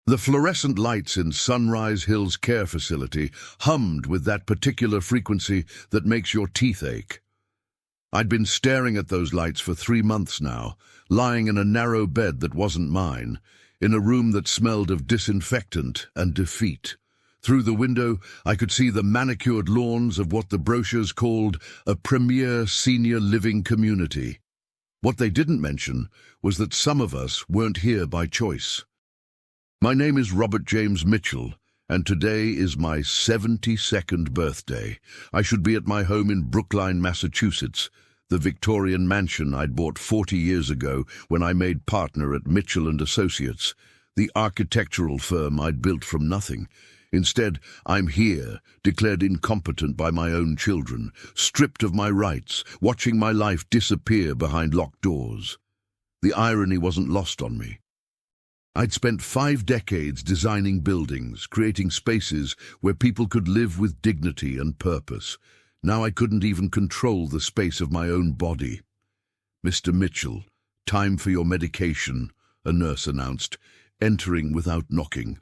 The fluorescent lights in Sunrise Hills Care Facility hummed with that particular frequency that makes your teeth ache. I'd been staring at those lights for 3 months now, lying in a narrow bed that wasn't mine, in a room that smelled of disinfectant and defeat. Through the window, I could see the manicured lawns of what the brochures called a premier senior living community. What they didn't mention was that some of us weren't here by choice. My name is Robert James Mitchell, and today is my 72nd birthday. I should be at my home in Brookline, Massachusetts, the Victorian mansion I'd bought 40 years ago when I made partner at Mitchell & Associates, the architectural firm I'd built from nothing. Instead, I'm here, declared incompetent by my own children, stripped of my rights, watching my life disappear behind locked doors. The irony wasn't lost on me. I'd spent 5 decades designing buildings, creating spaces where people could live with dignity and purpose. Now I couldn't even control the space of my own body. "Mr. Mitchell, time for your medication," a nurse announced, entering without knocking.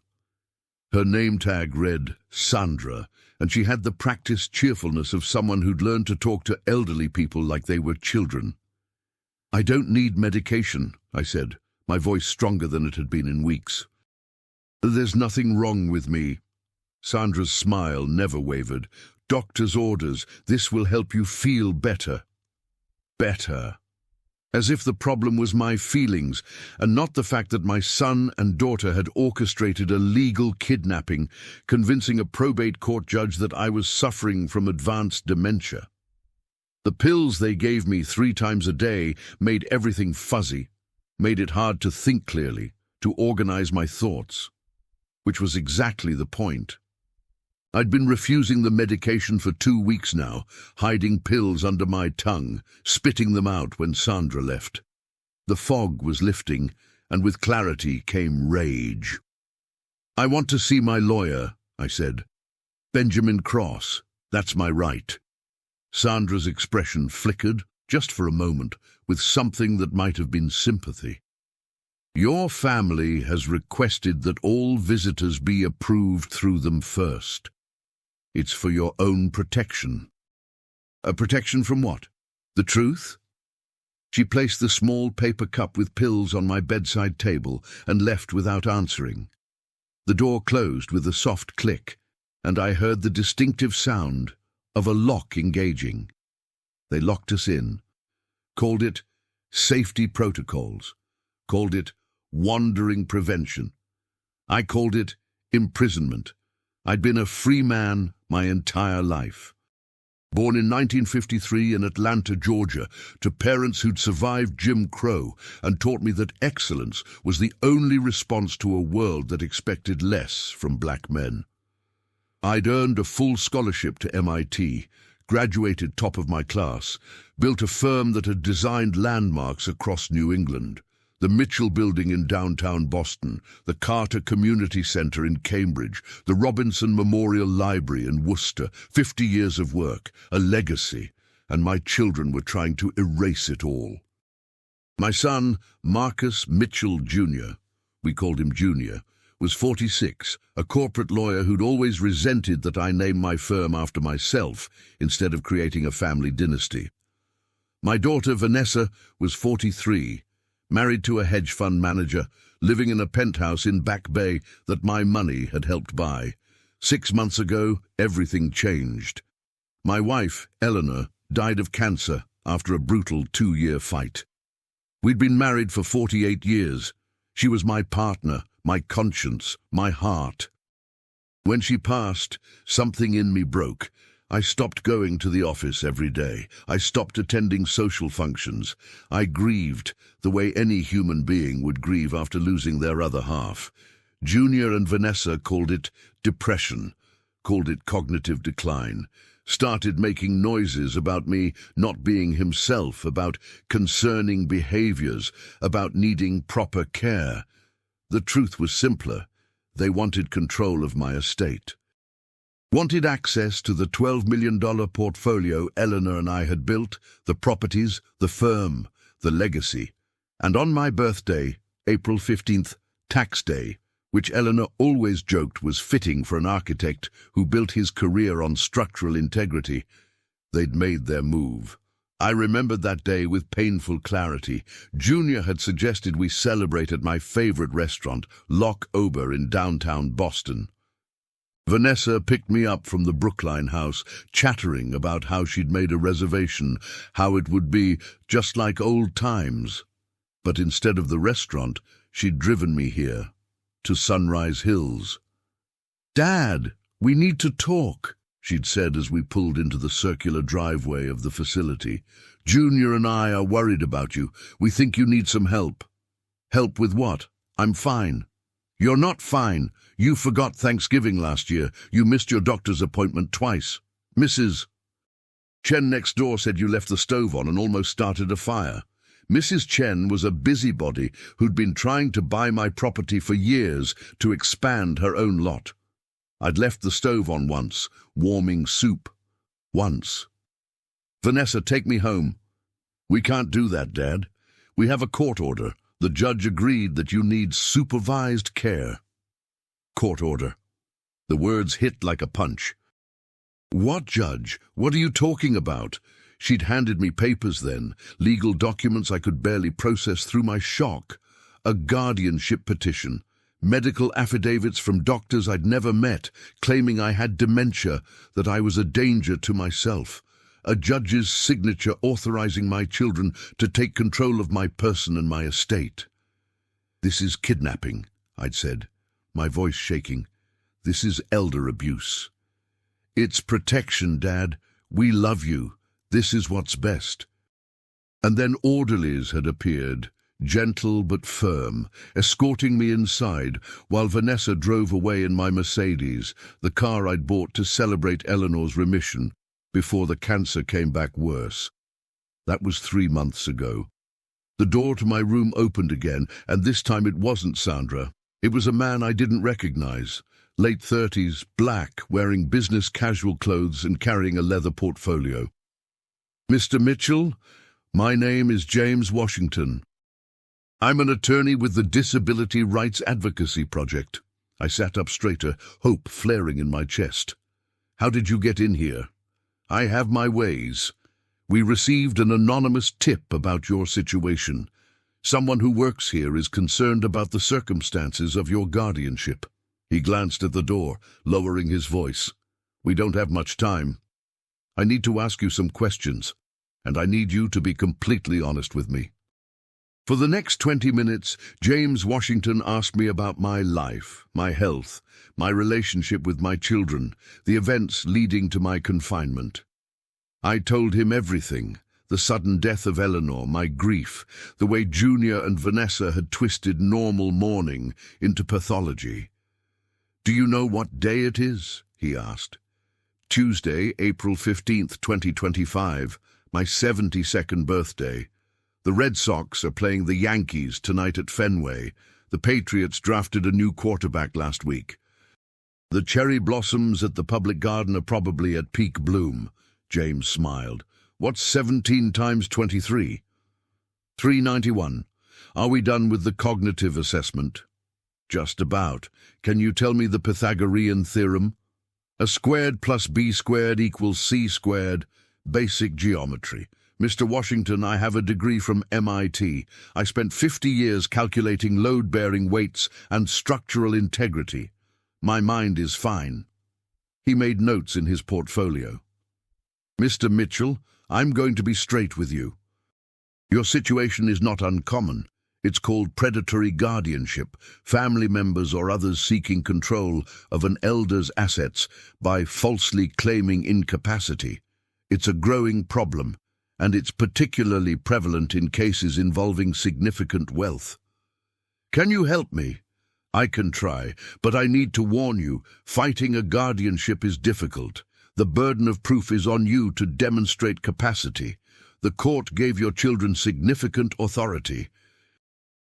Her name tag read Sandra, and she had the practiced cheerfulness of someone who'd learned to talk to elderly people like they were children. "I don't need medication," I said, my voice stronger than it had been in weeks. "There's nothing wrong with me." Sandra's smile never wavered. "Doctor's orders. This will help you feel better." Better. As if the problem was my feelings, and not the fact that my son and daughter had orchestrated a legal kidnapping, convincing a probate court judge that I was suffering from advanced dementia. The pills they gave me 3 times a day made everything fuzzy, made it hard to think clearly, to organize my thoughts. Which was exactly the point. I'd been refusing the medication for 2 weeks now, hiding pills under my tongue, spitting them out when Sandra left. The fog was lifting, and with clarity came rage. "I want to see my lawyer," I said. "Benjamin Cross, that's my right." Sandra's expression flickered, just for a moment, with something that might have been sympathy. "Your family has requested that all visitors be approved through them first. It's for your own protection." "A protection from what? The truth?" She placed the small paper cup with pills on my bedside table and left without answering. The door closed with a soft click, and I heard the distinctive sound of a lock engaging. They locked us in, called it safety protocols, called it wandering prevention. I called it imprisonment. I'd been a free man my entire life. Born in 1953 in Atlanta, Georgia, to parents who'd survived Jim Crow and taught me that excellence was the only response to a world that expected less from black men. I'd earned a full scholarship to MIT, graduated top of my class, built a firm that had designed landmarks across New England. The Mitchell Building in downtown Boston, the Carter Community Center in Cambridge, the Robinson Memorial Library in Worcester, 50 years of work, a legacy, and my children were trying to erase it all. My son, Marcus Mitchell Jr., we called him Junior, was 46, a corporate lawyer who'd always resented that I named my firm after myself instead of creating a family dynasty. My daughter, Vanessa, was 43, married to a hedge fund manager, living in a penthouse in Back Bay that my money had helped buy. 6 months ago, everything changed. My wife, Eleanor, died of cancer after a brutal 2-year fight. We'd been married for 48 years. She was my partner, my conscience, my heart. When she passed, something in me broke. I stopped going to the office every day. I stopped attending social functions. I grieved the way any human being would grieve after losing their other half. Junior and Vanessa called it depression, called it cognitive decline, started making noises about me not being himself, about concerning behaviors, about needing proper care. The truth was simpler. They wanted control of my estate. Wanted access to the $12 million portfolio Eleanor and I had built, the properties, the firm, the legacy. And on my birthday, April 15th, tax day, which Eleanor always joked was fitting for an architect who built his career on structural integrity. They'd made their move. I remembered that day with painful clarity. Junior had suggested we celebrate at my favorite restaurant, Loch Ober in downtown Boston. Vanessa picked me up from the Brookline house, chattering about how she'd made a reservation, how it would be just like old times. But instead of the restaurant, she'd driven me here, to Sunrise Hills. "Dad, we need to talk," she'd said as we pulled into the circular driveway of the facility. "Junior and I are worried about you. We think you need some help." "Help with what? I'm fine." "You're not fine. You forgot Thanksgiving last year. You missed your doctor's appointment twice. Mrs. Chen next door said you left the stove on and almost started a fire. Mrs. Chen was a busybody who'd been trying to buy my property for years to expand her own lot. I'd left the stove on once, warming soup. Once. Vanessa, take me home." "We can't do that, Dad. We have a court order. The judge agreed that you need supervised care." "Court order." The words hit like a punch. "What judge? What are you talking about?" She'd handed me papers then, legal documents I could barely process through my shock. A guardianship petition, medical affidavits from doctors I'd never met, claiming I had dementia, that I was a danger to myself. A judge's signature authorizing my children to take control of my person and my estate. "This is kidnapping," I'd said, my voice shaking. "This is elder abuse." "It's protection, Dad. We love you. This is what's best." And then orderlies had appeared, gentle but firm, escorting me inside, while Vanessa drove away in my Mercedes, the car I'd bought to celebrate Eleanor's remission, before the cancer came back worse. That was 3 months ago. The door to my room opened again, and this time it wasn't Sandra. It was a man I didn't recognize. Late 30s, black, wearing business casual clothes and carrying a leather portfolio. "Mr. Mitchell, my name is James Washington. I'm an attorney with the Disability Rights Advocacy Project." I sat up straighter, hope flaring in my chest. "How did you get in here?" "I have my ways. We received an anonymous tip about your situation. Someone who works here is concerned about the circumstances of your guardianship." He glanced at the door, lowering his voice. "We don't have much time. I need to ask you some questions, and I need you to be completely honest with me." For the next 20 minutes, James Washington asked me about my life, my health, my relationship with my children, the events leading to my confinement. I told him everything, the sudden death of Eleanor, my grief, the way Junior and Vanessa had twisted normal mourning into pathology. "Do you know what day it is?" he asked. "Tuesday, April 15th, 2025, my 72nd birthday. The Red Sox are playing the Yankees tonight at Fenway. The Patriots drafted a new quarterback last week. The cherry blossoms at the public garden are probably at peak bloom." James smiled. "What's 17 times 23? 391. Are we done with the cognitive assessment?" "Just about. Can you tell me the Pythagorean theorem?" "A squared plus b squared equals c squared. Basic geometry. Mr. Washington, I have a degree from MIT. I spent 50 years calculating load-bearing weights and structural integrity. My mind is fine." He made notes in his portfolio. "Mr. Mitchell, I'm going to be straight with you. Your situation is not uncommon. It's called predatory guardianship, family members or others seeking control of an elder's assets by falsely claiming incapacity. It's a growing problem, and it's particularly prevalent in cases involving significant wealth. Can you help me? I can try, but I need to warn you, fighting a guardianship is difficult. The burden of proof is on you to demonstrate capacity. The court gave your children significant authority.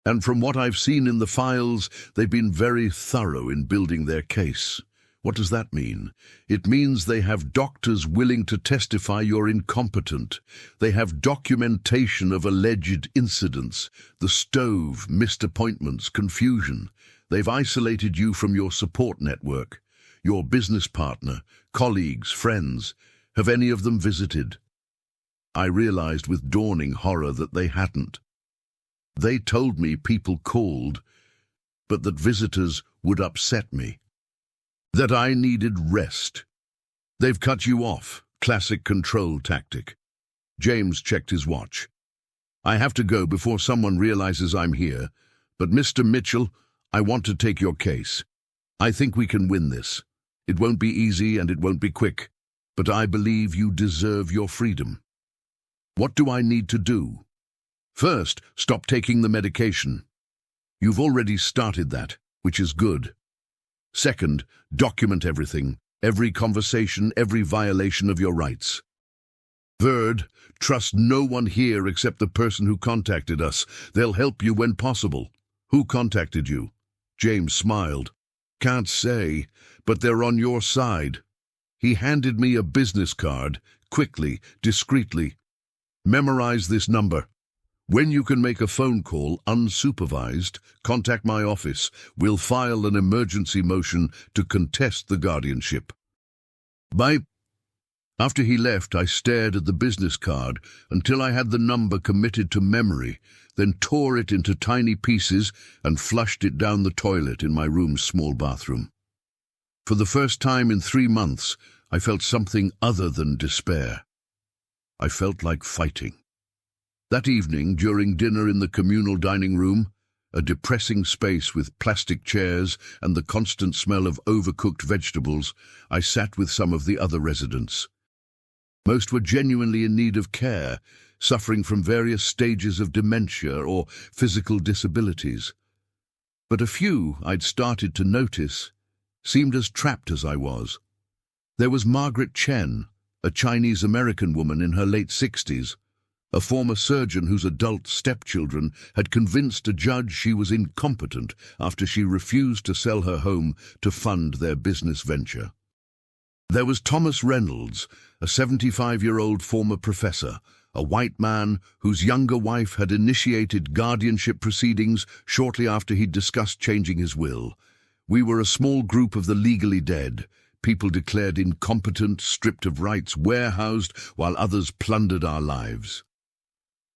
And from what I've seen in the files, they've been very thorough in building their case. What does that mean? It means they have doctors willing to testify you're incompetent. They have documentation of alleged incidents, the stove, missed appointments, confusion. They've isolated you from your support network, your business partner, colleagues, friends. Have any of them visited? I realized with dawning horror that they hadn't. They told me people called, but that visitors would upset me. That I needed rest. They've cut you off. Classic control tactic. James checked his watch. I have to go before someone realizes I'm here, but Mr. Mitchell, I want to take your case. I think we can win this. It won't be easy and it won't be quick, but I believe you deserve your freedom. What do I need to do? First, stop taking the medication. You've already started that, which is good. Second, document everything, every conversation, every violation of your rights. Third, trust no one here except the person who contacted us. They'll help you when possible. Who contacted you? James smiled. Can't say, but they're on your side. He handed me a business card, quickly, discreetly. Memorize this number. When you can make a phone call unsupervised, contact my office. We'll file an emergency motion to contest the guardianship. Bye. After he left, I stared at the business card until I had the number committed to memory, then tore it into tiny pieces and flushed it down the toilet in my room's small bathroom. For the first time in 3 months, I felt something other than despair. I felt like fighting. That evening, during dinner in the communal dining room, a depressing space with plastic chairs and the constant smell of overcooked vegetables, I sat with some of the other residents. Most were genuinely in need of care, suffering from various stages of dementia or physical disabilities. But a few I'd started to notice seemed as trapped as I was. There was Margaret Chen, a Chinese-American woman in her late 60s, a former surgeon whose adult stepchildren had convinced a judge she was incompetent after she refused to sell her home to fund their business venture. There was Thomas Reynolds, a 75-year-old former professor, a white man whose younger wife had initiated guardianship proceedings shortly after he'd discussed changing his will. We were a small group of the legally dead, people declared incompetent, stripped of rights, warehoused, while others plundered our lives.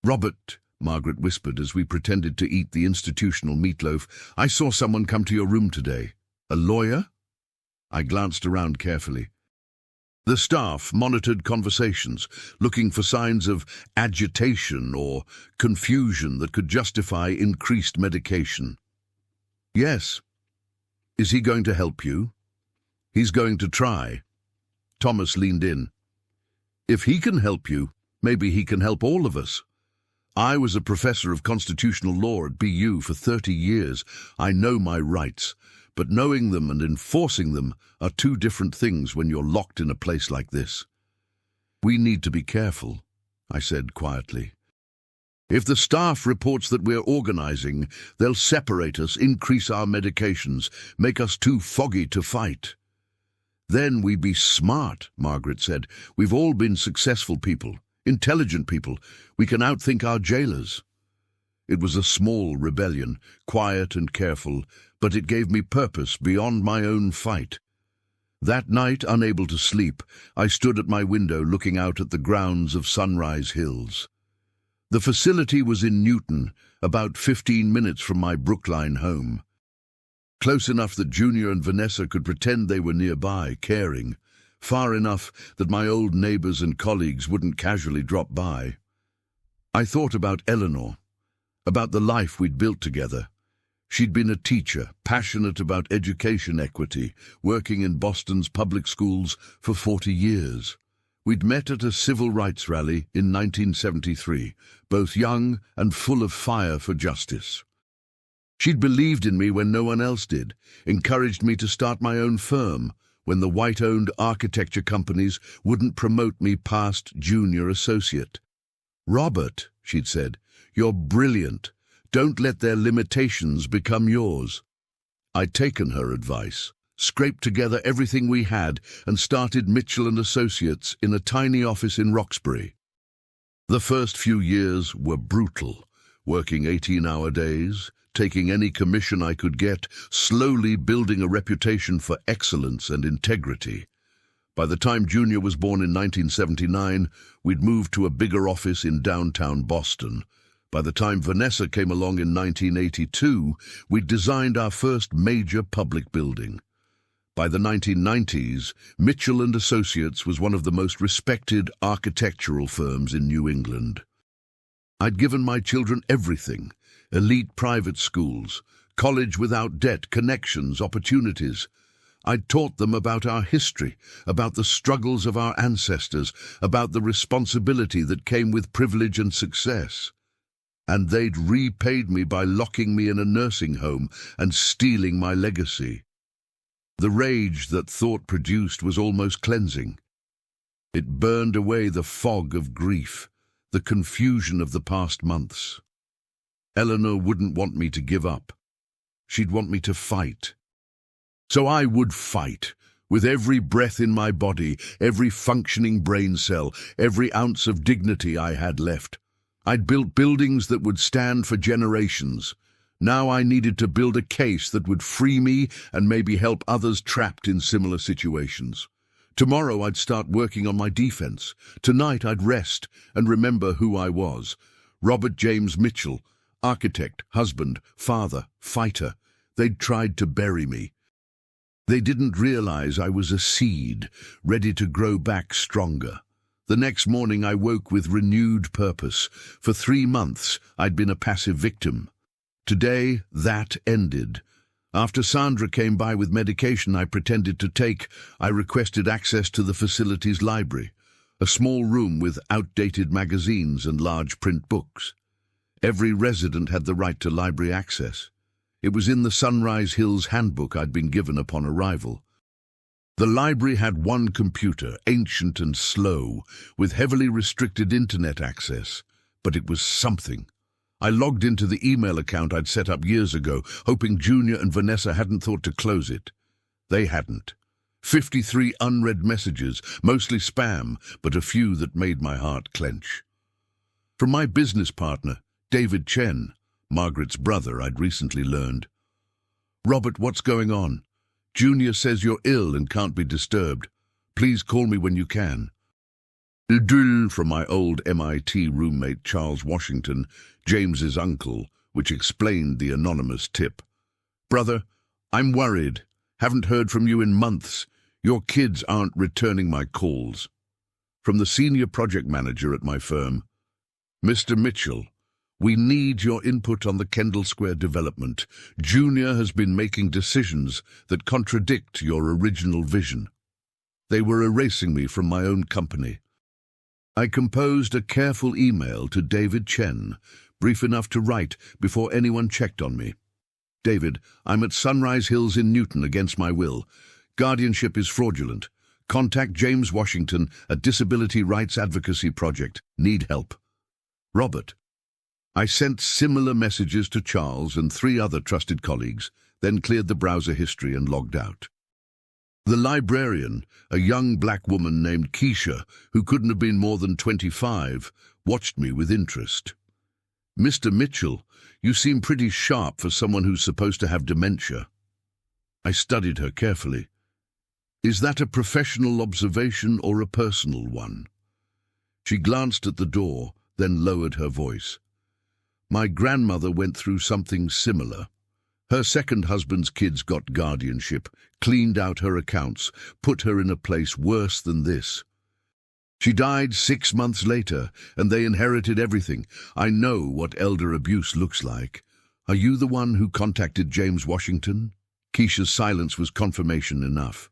Robert, Margaret whispered as we pretended to eat the institutional meatloaf, I saw someone come to your room today. A lawyer? I glanced around carefully. The staff monitored conversations, looking for signs of agitation or confusion that could justify increased medication. Yes. Is he going to help you? He's going to try. Thomas leaned in. If he can help you, maybe he can help all of us. I was a professor of constitutional law at BU for 30 years. I know my rights, but knowing them and enforcing them are two different things when you're locked in a place like this. We need to be careful, I said quietly. If the staff reports that we're organizing, they'll separate us, increase our medications, make us too foggy to fight. Then we be smart, Margaret said. We've all been successful people, intelligent people. We can outthink our jailers. It was a small rebellion, quiet and careful, but it gave me purpose beyond my own fight. That night, unable to sleep, I stood at my window looking out at the grounds of Sunrise Hills. The facility was in Newton, about 15 minutes from my Brookline home. Close enough that Junior and Vanessa could pretend they were nearby, caring. Far enough that my old neighbors and colleagues wouldn't casually drop by. I thought about Eleanor, about the life we'd built together. She'd been a teacher, passionate about education equity, working in Boston's public schools for 40 years. We'd met at a civil rights rally in 1973, both young and full of fire for justice. She'd believed in me when no one else did, encouraged me to start my own firm when the white-owned architecture companies wouldn't promote me past junior associate. Robert, she'd said, you're brilliant. Don't let their limitations become yours. I'd taken her advice, scraped together everything we had, and started Mitchell & Associates in a tiny office in Roxbury. The first few years were brutal, working 18-hour days, taking any commission I could get, slowly building a reputation for excellence and integrity. By the time Junior was born in 1979, we'd moved to a bigger office in downtown Boston. By the time Vanessa came along in 1982, we'd designed our first major public building. By the 1990s, Mitchell & Associates was one of the most respected architectural firms in New England. I'd given my children everything: elite private schools, college without debt, connections, opportunities. I'd taught them about our history, about the struggles of our ancestors, about the responsibility that came with privilege and success. And they'd repaid me by locking me in a nursing home and stealing my legacy. The rage that thought produced was almost cleansing. It burned away the fog of grief, the confusion of the past months. Eleanor wouldn't want me to give up. She'd want me to fight. So I would fight, with every breath in my body, every functioning brain cell, every ounce of dignity I had left. I'd built buildings that would stand for generations. Now I needed to build a case that would free me and maybe help others trapped in similar situations. Tomorrow I'd start working on my defense. Tonight I'd rest and remember who I was. Robert James Mitchell, architect, husband, father, fighter. They'd tried to bury me. They didn't realize I was a seed, ready to grow back stronger. The next morning I woke with renewed purpose. For 3 months I'd been a passive victim. Today that ended. After Sandra came by with medication I pretended to take, I requested access to the facility's library, a small room with outdated magazines and large print books. Every resident had the right to library access. It was in the Sunrise Hills handbook I'd been given upon arrival. The library had one computer, ancient and slow, with heavily restricted internet access, but it was something. I logged into the email account I'd set up years ago, hoping Junior and Vanessa hadn't thought to close it. They hadn't. 53 unread messages, mostly spam, but a few that made my heart clench. From my business partner, David Chen, Margaret's brother, I'd recently learned. "Robert, what's going on? Junior says you're ill and can't be disturbed. Please call me when you can." From my old MIT roommate Charles Washington, James's uncle, which explained the anonymous tip. "Brother, I'm worried. Haven't heard from you in months. Your kids aren't returning my calls." From the senior project manager at my firm. "Mr. Mitchell, we need your input on the Kendall Square development. Junior has been making decisions that contradict your original vision." They were erasing me from my own company. I composed a careful email to David Chen, brief enough to write before anyone checked on me. "David, I'm at Sunrise Hills in Newton against my will. Guardianship is fraudulent. Contact James Washington at Disability Rights Advocacy Project. Need help. Robert." I sent similar messages to Charles and 3 other trusted colleagues, then cleared the browser history and logged out. The librarian, a young black woman named Keisha, who couldn't have been more than 25, watched me with interest. "Mr. Mitchell, you seem pretty sharp for someone who's supposed to have dementia." I studied her carefully. "Is that a professional observation or a personal one?" She glanced at the door, then lowered her voice. "My grandmother went through something similar. Her second husband's kids got guardianship, cleaned out her accounts, put her in a place worse than this. She died 6 months later, and they inherited everything. I know what elder abuse looks like. Are you the one who contacted James Washington?" Keisha's silence was confirmation enough.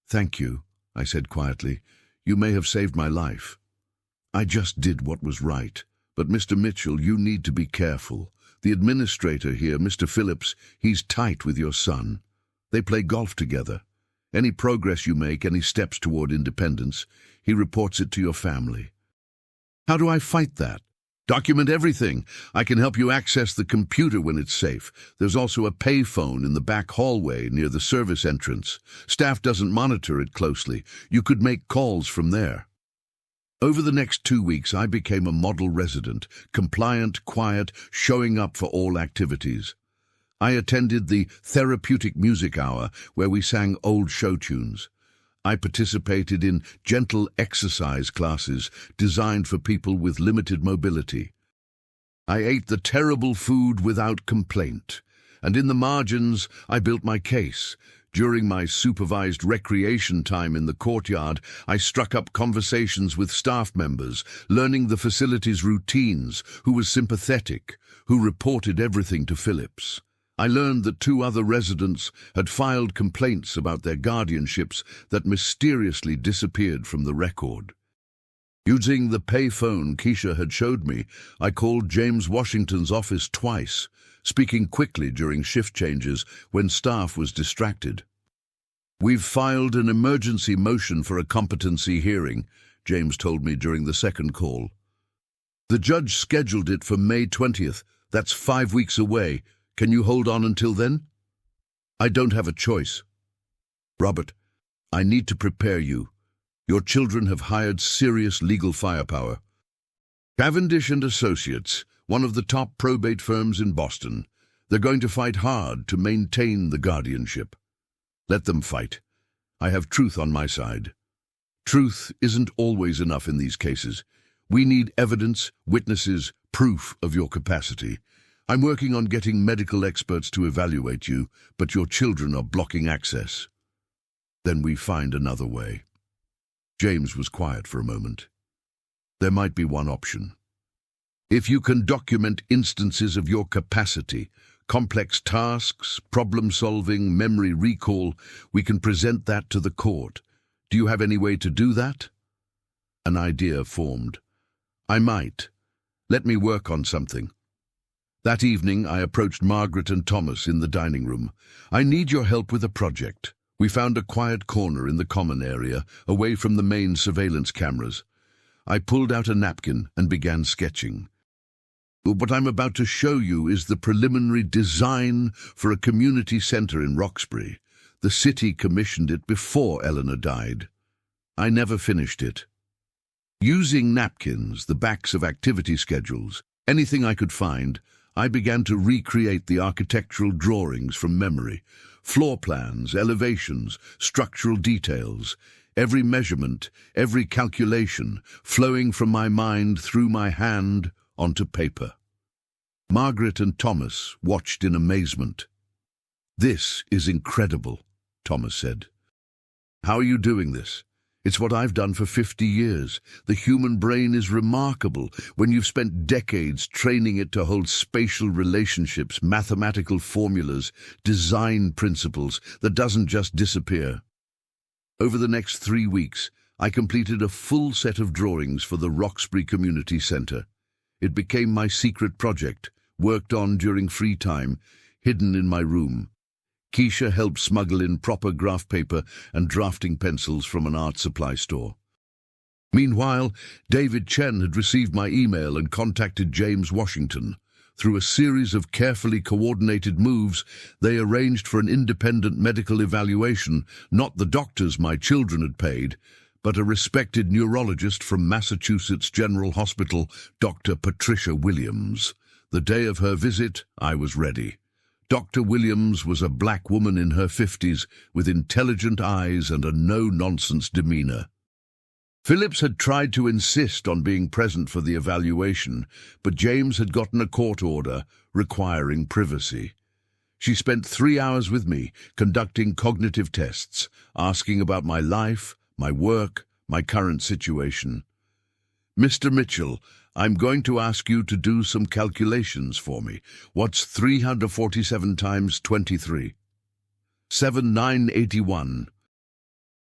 "Thank you," I said quietly. "You may have saved my life. I just did what was right. But Mr. Mitchell, you need to be careful. The administrator here, Mr. Phillips, he's tight with your son. They play golf together. Any progress you make, any steps toward independence, he reports it to your family." "How do I fight that?" "Document everything. I can help you access the computer when it's safe. There's also a payphone in the back hallway near the service entrance. Staff doesn't monitor it closely. You could make calls from there." Over the next 2 weeks, I became a model resident, compliant, quiet, showing up for all activities. I attended the therapeutic music hour where we sang old show tunes. I participated in gentle exercise classes designed for people with limited mobility. I ate the terrible food without complaint, and in the margins I built my case. During my supervised recreation time in the courtyard, I struck up conversations with staff members, learning the facility's routines, who was sympathetic, who reported everything to Phillips. I learned that 2 other residents had filed complaints about their guardianships that mysteriously disappeared from the record. Using the payphone Keisha had showed me, I called James Washington's office twice, speaking quickly during shift changes when staff was distracted. "We've filed an emergency motion for a competency hearing," James told me during the second call. "The judge scheduled it for May 20th. That's 5 weeks away. Can you hold on until then?" "I don't have a choice. Robert, I need to prepare you. Your children have hired serious legal firepower. Cavendish and Associates, one of the top probate firms in Boston. They're going to fight hard to maintain the guardianship. Let them fight. I have truth on my side. Truth isn't always enough in these cases. We need evidence, witnesses, proof of your capacity. I'm working on getting medical experts to evaluate you, but your children are blocking access." Then we find another way. James was quiet for a moment. "There might be one option. If you can document instances of your capacity, complex tasks, problem-solving, memory recall, we can present that to the court. Do you have any way to do that?" An idea formed. "I might. Let me work on something." That evening, I approached Margaret and Thomas in the dining room. "I need your help with a project." We found a quiet corner in the common area, away from the main surveillance cameras. I pulled out a napkin and began sketching. "What I'm about to show you is the preliminary design for a community center in Roxbury. The city commissioned it before Eleanor died. I never finished it. Using napkins, the backs of activity schedules, anything I could find, I began to recreate the architectural drawings from memory. Floor plans, elevations, structural details, every measurement, every calculation, flowing from my mind through my hand onto paper. Margaret and Thomas watched in amazement. "This is incredible," Thomas said. "How are you doing this?" "It's what I've done for 50 years. The human brain is remarkable when you've spent decades training it to hold spatial relationships, mathematical formulas, design principles that doesn't just disappear." Over the next 3 weeks, I completed a full set of drawings for the Roxbury Community Center. It became my secret project, worked on during free time, hidden in my room. Keisha helped smuggle in proper graph paper and drafting pencils from an art supply store. Meanwhile, David Chen had received my email and contacted James Washington. Through a series of carefully coordinated moves, they arranged for an independent medical evaluation, not the doctors my children had paid, but a respected neurologist from Massachusetts General Hospital, Dr. Patricia Williams. The day of her visit, I was ready. Dr. Williams was a black woman in her 50s with intelligent eyes and a no-nonsense demeanor. Phillips had tried to insist on being present for the evaluation, but James had gotten a court order requiring privacy. She spent 3 hours with me, conducting cognitive tests, asking about my life, my work, my current situation. "Mr. Mitchell, I'm going to ask you to do some calculations for me. What's 347 times 23? 7,981.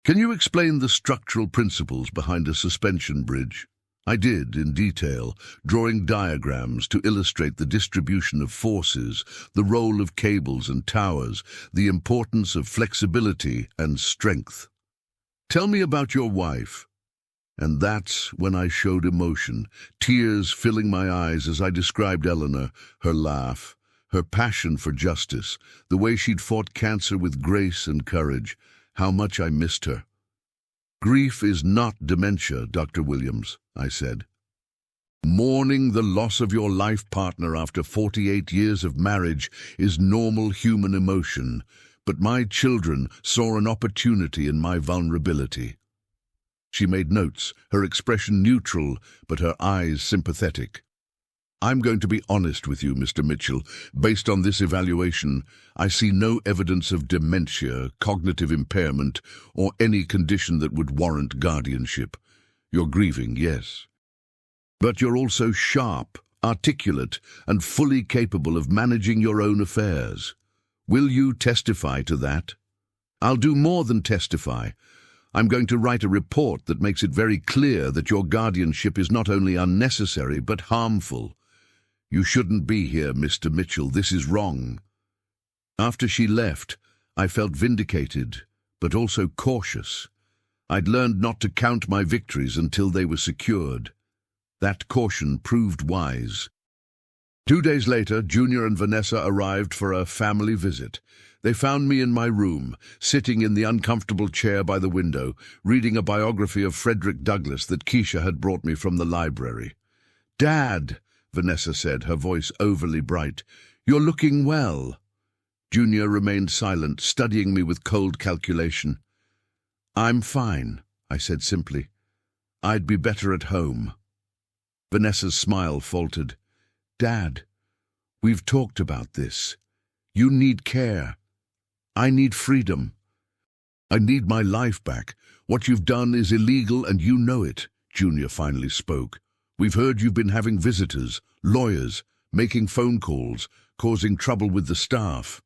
Can you explain the structural principles behind a suspension bridge?" I did, in detail, drawing diagrams to illustrate the distribution of forces, the role of cables and towers, the importance of flexibility and strength. "Tell me about your wife." And that's when I showed emotion, tears filling my eyes as I described Eleanor, her laugh, her passion for justice, the way she'd fought cancer with grace and courage, how much I missed her. "Grief is not dementia, Dr. Williams," I said. Mourning the loss of your life partner after 48 years of marriage is normal human emotion, but my children saw an opportunity in my vulnerability. She made notes, her expression neutral, but her eyes sympathetic. I'm going to be honest with you, Mr. Mitchell. Based on this evaluation, I see no evidence of dementia, cognitive impairment, or any condition that would warrant guardianship. You're grieving, yes. But you're also sharp, articulate, and fully capable of managing your own affairs. Will you testify to that? I'll do more than testify. I'm going to write a report that makes it very clear that your guardianship is not only unnecessary but harmful. You shouldn't be here, Mr. Mitchell. This is wrong. After she left, I felt vindicated, but also cautious. I'd learned not to count my victories until they were secured. That caution proved wise. 2 days later, Junior and Vanessa arrived for a family visit. They found me in my room, sitting in the uncomfortable chair by the window, reading a biography of Frederick Douglass that Keisha had brought me from the library. "Dad," Vanessa said, her voice overly bright, "you're looking well." Junior remained silent, studying me with cold calculation. "I'm fine," I said simply. "I'd be better at home." Vanessa's smile faltered. "Dad, we've talked about this. You need care. I need freedom. I need my life back. What you've done is illegal and you know it," Junior finally spoke. "We've heard you've been having visitors, lawyers, making phone calls, causing trouble with the staff.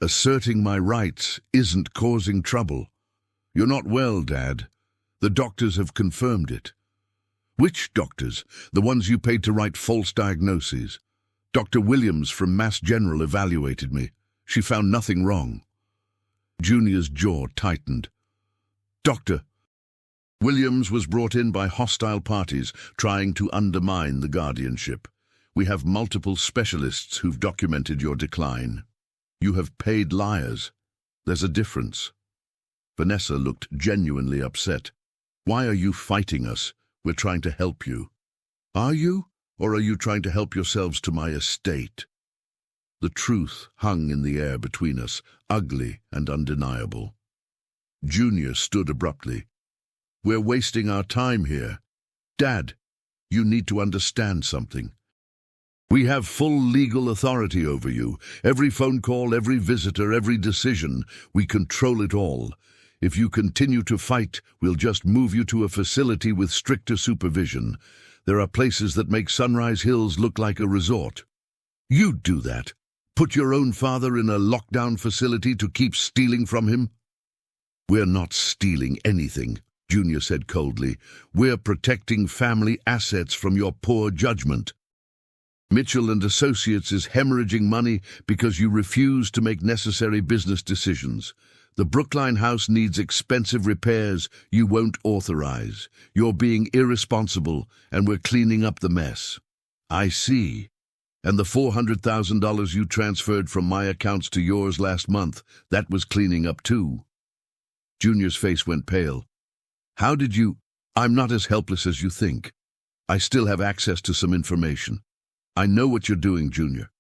Asserting my rights isn't causing trouble. You're not well, Dad. The doctors have confirmed it." "Which doctors? The ones you paid to write false diagnoses?" "Dr. Williams from Mass General evaluated me. She found nothing wrong." Junior's jaw tightened. "Doctor Williams was brought in by hostile parties trying to undermine the guardianship. We have multiple specialists who've documented your decline. You have paid liars. There's a difference." Vanessa looked genuinely upset. "Why are you fighting us? We're trying to help you." "Are you? Or are you trying to help yourselves to my estate?" The truth hung in the air between us, ugly and undeniable. Junior stood abruptly. "We're wasting our time here. Dad, you need to understand something. We have full legal authority over you. Every phone call, every visitor, every decision, we control it all. If you continue to fight, we'll just move you to a facility with stricter supervision. There are places that make Sunrise Hills look like a resort. You'd do that. Put your own father in a lockdown facility to keep stealing from him?" "We're not stealing anything," Junior said coldly. "We're protecting family assets from your poor judgment. Mitchell and Associates is hemorrhaging money because you refuse to make necessary business decisions. The Brookline house needs expensive repairs you won't authorize. You're being irresponsible, and we're cleaning up the mess." "I see. And the $400,000 you transferred from my accounts to yours last month, that was cleaning up too." Junior's face went pale. "How did you—" "I'm not as helpless as you think. I still have access to some information. I know what you're doing, Junior.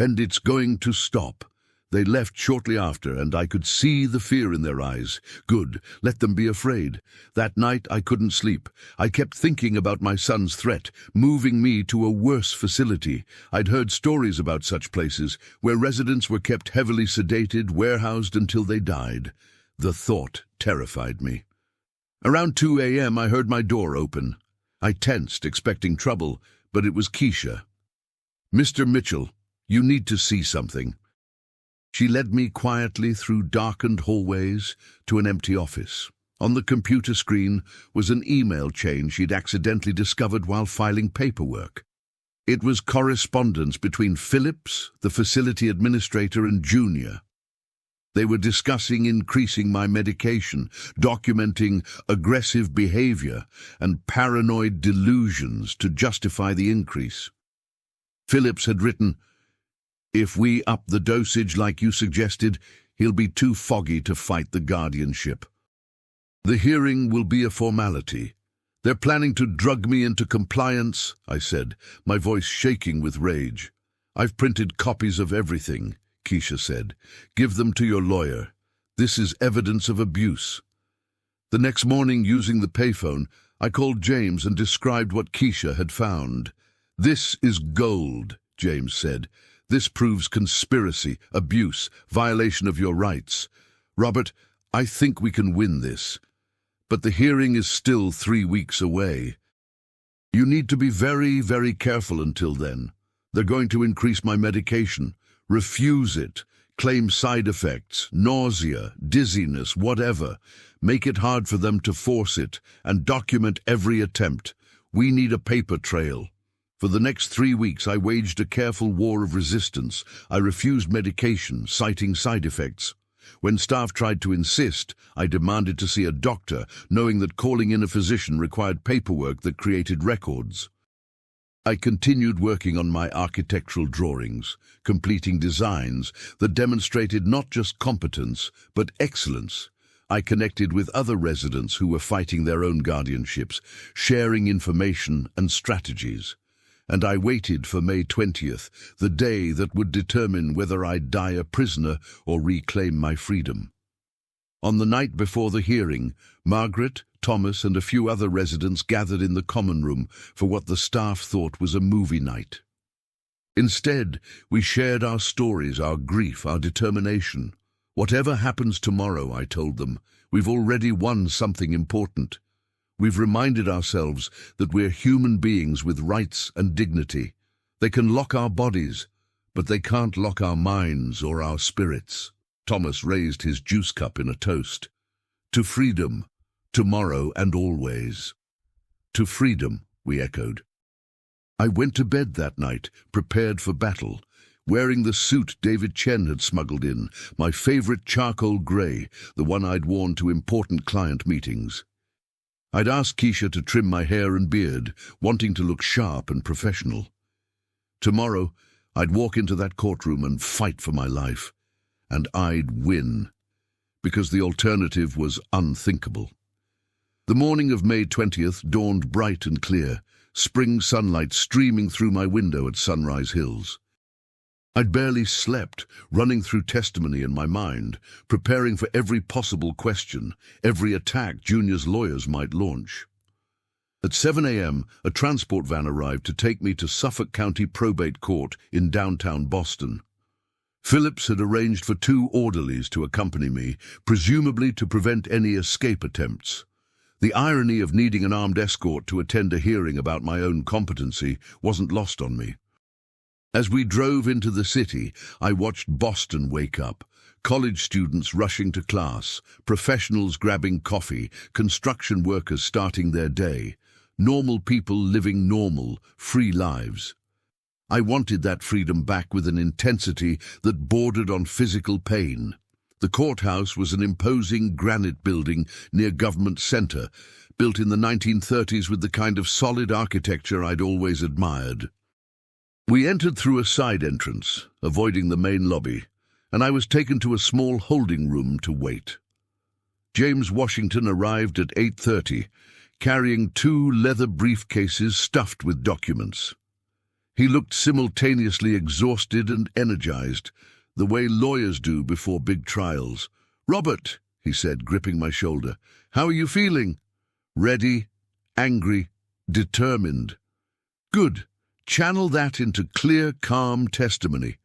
And it's going to stop." They left shortly after, and I could see the fear in their eyes. Good, let them be afraid. That night I couldn't sleep. I kept thinking about my son's threat, moving me to a worse facility. I'd heard stories about such places, where residents were kept heavily sedated, warehoused until they died. The thought terrified me. Around 2 a.m. I heard my door open. I tensed, expecting trouble, but it was Keisha. "Mr. Mitchell, you need to see something." She led me quietly through darkened hallways to an empty office. On the computer screen was an email chain she'd accidentally discovered while filing paperwork. It was correspondence between Phillips, the facility administrator, and Junior. They were discussing increasing my medication, documenting aggressive behavior and paranoid delusions to justify the increase. Phillips had written, "If we up the dosage like you suggested, he'll be too foggy to fight the guardianship. The hearing will be a formality. "They're planning to drug me into compliance," I said, my voice shaking with rage. "I've printed copies of everything," Keisha said. "Give them to your lawyer. This is evidence of abuse." The next morning, using the payphone, I called James and described what Keisha had found. "This is gold," James said. "This proves conspiracy, abuse, violation of your rights. Robert, I think we can win this. But the hearing is still 3 weeks away. You need to be very, very careful until then. They're going to increase my medication. Refuse it. Claim side effects, nausea, dizziness, whatever. Make it hard for them to force it, and document every attempt. We need a paper trail." For the next 3 weeks, I waged a careful war of resistance. I refused medication, citing side effects. When staff tried to insist, I demanded to see a doctor, knowing that calling in a physician required paperwork that created records. I continued working on my architectural drawings, completing designs that demonstrated not just competence, but excellence. I connected with other residents who were fighting their own guardianships, sharing information and strategies. And I waited for May 20th, the day that would determine whether I'd die a prisoner or reclaim my freedom. On the night before the hearing, Margaret, Thomas, and a few other residents gathered in the common room for what the staff thought was a movie night. Instead, we shared our stories, our grief, our determination. "Whatever happens tomorrow," I told them, "we've already won something important. We've reminded ourselves that we're human beings with rights and dignity. They can lock our bodies, but they can't lock our minds or our spirits." Thomas raised his juice cup in a toast. "To freedom, tomorrow and always." "To freedom," we echoed. I went to bed that night, prepared for battle, wearing the suit David Chen had smuggled in, my favorite charcoal grey, the one I'd worn to important client meetings. I'd asked Keisha to trim my hair and beard, wanting to look sharp and professional. Tomorrow, I'd walk into that courtroom and fight for my life. And I'd win, because the alternative was unthinkable. The morning of May 20th dawned bright and clear, spring sunlight streaming through my window at Sunrise Hills. I'd barely slept, running through testimony in my mind, preparing for every possible question, every attack Junior's lawyers might launch. At 7 a.m., a transport van arrived to take me to Suffolk County Probate Court in downtown Boston. Phillips had arranged for 2 orderlies to accompany me, presumably to prevent any escape attempts. The irony of needing an armed escort to attend a hearing about my own competency wasn't lost on me. As we drove into the city, I watched Boston wake up. College students rushing to class, professionals grabbing coffee, construction workers starting their day, normal people living normal, free lives. I wanted that freedom back with an intensity that bordered on physical pain. The courthouse was an imposing granite building near Government Center, built in the 1930s with the kind of solid architecture I'd always admired. We entered through a side entrance, avoiding the main lobby, and I was taken to a small holding room to wait. James Washington arrived at 8:30, carrying 2 leather briefcases stuffed with documents. He looked simultaneously exhausted and energized, the way lawyers do before big trials. "Robert," he said, gripping my shoulder, "how are you feeling?" "Ready, angry, determined." "Good. Channel that into clear, calm testimony."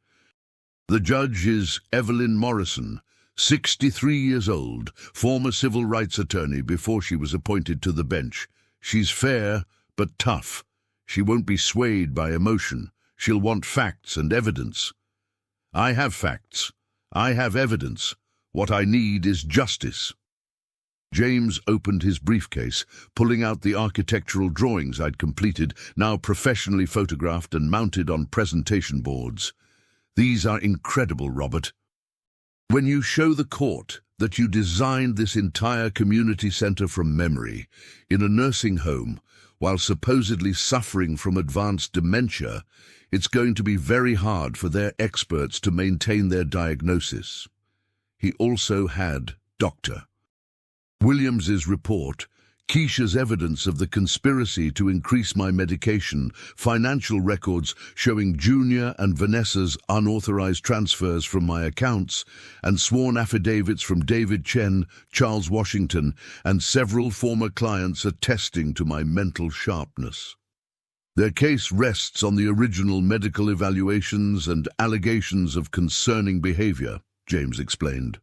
"The judge is Evelyn Morrison, 63 years old, former civil rights attorney before she was appointed to the bench. She's fair, but tough. She won't be swayed by emotion. She'll want facts and evidence." "I have facts. I have evidence. What I need is justice." James opened his briefcase, pulling out the architectural drawings I'd completed, now professionally photographed and mounted on presentation boards. "These are incredible, Robert. When you show the court that you designed this entire community center from memory, in a nursing home, while supposedly suffering from advanced dementia, it's going to be very hard for their experts to maintain their diagnosis." He also had Dr. Williams's report, Keisha's evidence of the conspiracy to increase my medication, financial records showing Junior and Vanessa's unauthorized transfers from my accounts, and sworn affidavits from David Chen, Charles Washington, and several former clients attesting to my mental sharpness. Their case rests on the original medical evaluations and allegations of concerning behavior, James explained.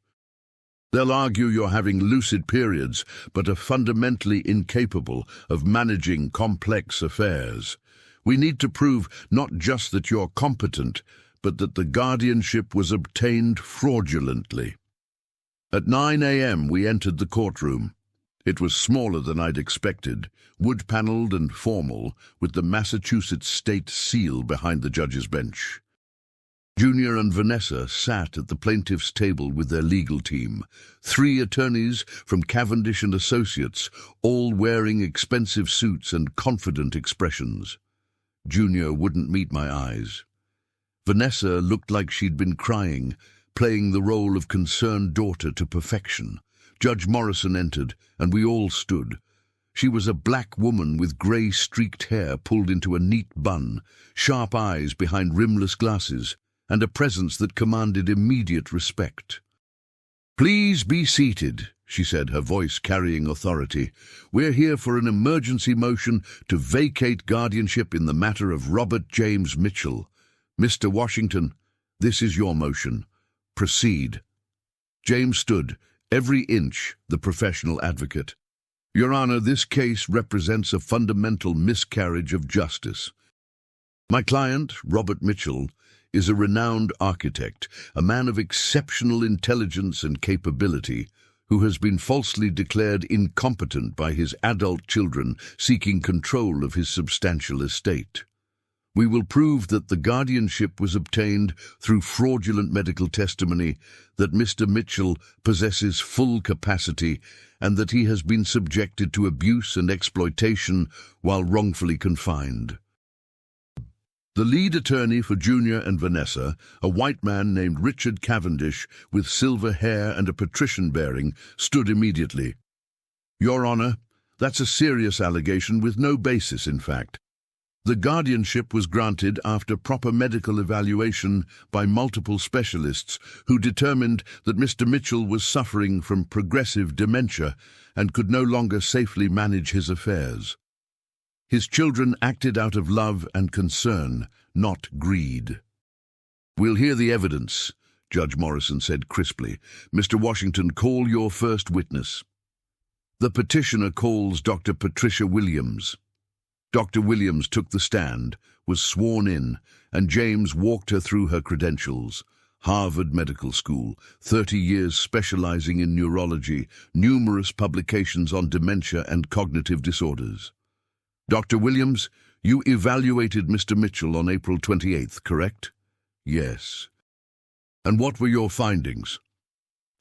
They'll argue you're having lucid periods, but are fundamentally incapable of managing complex affairs. We need to prove not just that you're competent, but that the guardianship was obtained fraudulently. At 9 a.m. we entered the courtroom. It was smaller than I'd expected, wood-paneled and formal, with the Massachusetts state seal behind the judge's bench. Junior and Vanessa sat at the plaintiff's table with their legal team, 3 attorneys from Cavendish and Associates, all wearing expensive suits and confident expressions. Junior wouldn't meet my eyes. Vanessa looked like she'd been crying, playing the role of concerned daughter to perfection. Judge Morrison entered, and we all stood. She was a black woman with grey-streaked hair pulled into a neat bun, sharp eyes behind rimless glasses, and a presence that commanded immediate respect. "Please be seated," she said, her voice carrying authority. "We're here for an emergency motion to vacate guardianship in the matter of Robert James Mitchell. Mr. Washington, this is your motion. Proceed." James stood, every inch the professional advocate. "Your Honor, this case represents a fundamental miscarriage of justice. My client, Robert Mitchell, is a renowned architect, a man of exceptional intelligence and capability, who has been falsely declared incompetent by his adult children seeking control of his substantial estate. We will prove that the guardianship was obtained through fraudulent medical testimony, that Mr. Mitchell possesses full capacity, and that he has been subjected to abuse and exploitation while wrongfully confined." The lead attorney for Junior and Vanessa, a white man named Richard Cavendish with silver hair and a patrician bearing, stood immediately. "Your Honor, that's a serious allegation with no basis, in fact. The guardianship was granted after proper medical evaluation by multiple specialists who determined that Mr. Mitchell was suffering from progressive dementia and could no longer safely manage his affairs. His children acted out of love and concern, not greed." "We'll hear the evidence," Judge Morrison said crisply. "Mr. Washington, call your first witness." The petitioner calls Dr. Patricia Williams. Dr. Williams took the stand, was sworn in, and James walked her through her credentials. Harvard Medical School, 30 years specializing in neurology, numerous publications on dementia and cognitive disorders. "Dr. Williams, you evaluated Mr. Mitchell on April 28th, correct?" "Yes." "And what were your findings?"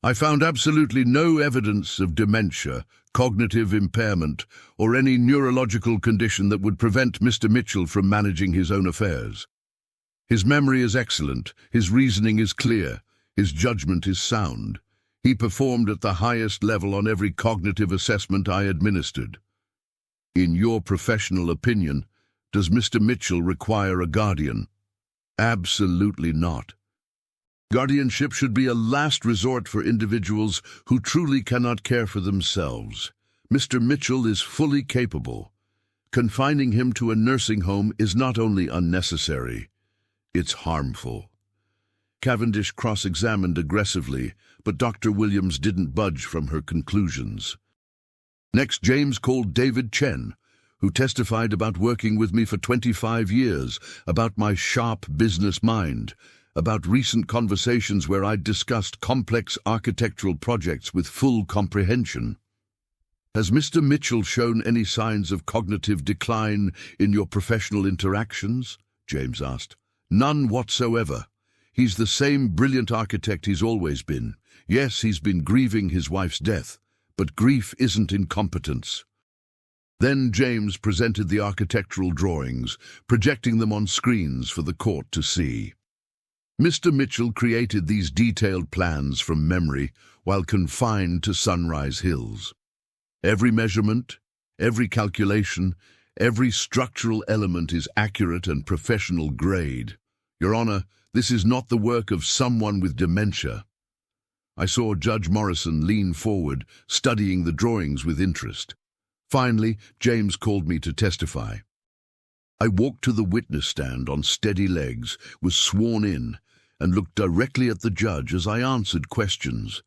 "I found absolutely no evidence of dementia, cognitive impairment, or any neurological condition that would prevent Mr. Mitchell from managing his own affairs. His memory is excellent, his reasoning is clear, his judgment is sound. He performed at the highest level on every cognitive assessment I administered. In your professional opinion, does Mr. Mitchell require a guardian?" "Absolutely not. Guardianship should be a last resort for individuals who truly cannot care for themselves. Mr. Mitchell is fully capable. Confining him to a nursing home is not only unnecessary, it's harmful." Cavendish cross-examined aggressively, but Dr. Williams didn't budge from her conclusions. Next, James called David Chen, who testified about working with me for 25 years, about my sharp business mind, about recent conversations where I'd discussed complex architectural projects with full comprehension. "Has Mr. Mitchell shown any signs of cognitive decline in your professional interactions?" James asked. "None whatsoever. He's the same brilliant architect he's always been. Yes, he's been grieving his wife's death, but grief isn't incompetence." Then James presented the architectural drawings, projecting them on screens for the court to see. Mr. Mitchell created these detailed plans from memory while confined to Sunrise Hills. Every measurement, Every calculation, every structural element is accurate and professional grade. Your Honor, this is not the work of someone with dementia. I saw Judge Morrison lean forward, studying the drawings with interest. Finally, James called me to testify. I walked to the witness stand on steady legs, was sworn in, and looked directly at the judge as I answered questions.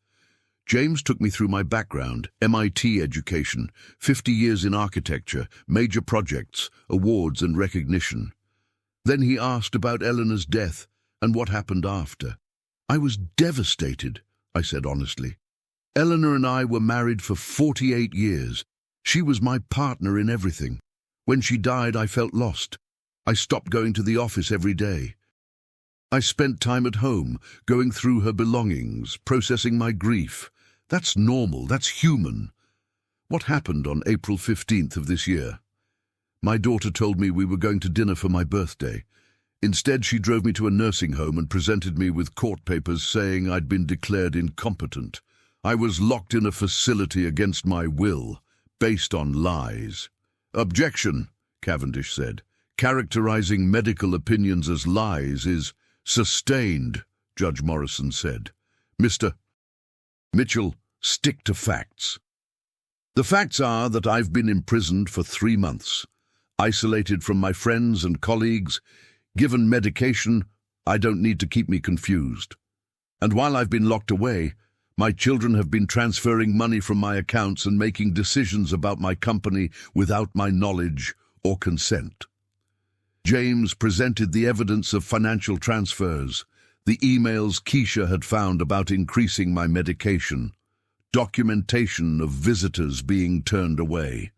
James took me through my background, MIT education, 50 years in architecture, major projects, awards and recognition. Then he asked about Eleanor's death and what happened after. I was devastated, I said honestly. Eleanor and I were married for 48 years. She was my partner in everything. When she died, I felt lost. I stopped going to the office every day. I spent time at home, going through her belongings, processing my grief. That's normal, that's human. What happened on April 15th of this year? My daughter told me we were going to dinner for my birthday. Instead, she drove me to a nursing home and presented me with court papers saying I'd been declared incompetent. I was locked in a facility against my will, based on lies. Objection, Cavendish said. Characterizing medical opinions as lies is sustained, Judge Morrison said. Mr. Mitchell, stick to facts. The facts are that I've been imprisoned for 3 months, isolated from my friends and colleagues, given medication I don't need to keep me confused. And while I've been locked away, my children have been transferring money from my accounts and making decisions about my company without my knowledge or consent. James presented the evidence of financial transfers, the emails Keisha had found about increasing my medication, documentation of visitors being turned away.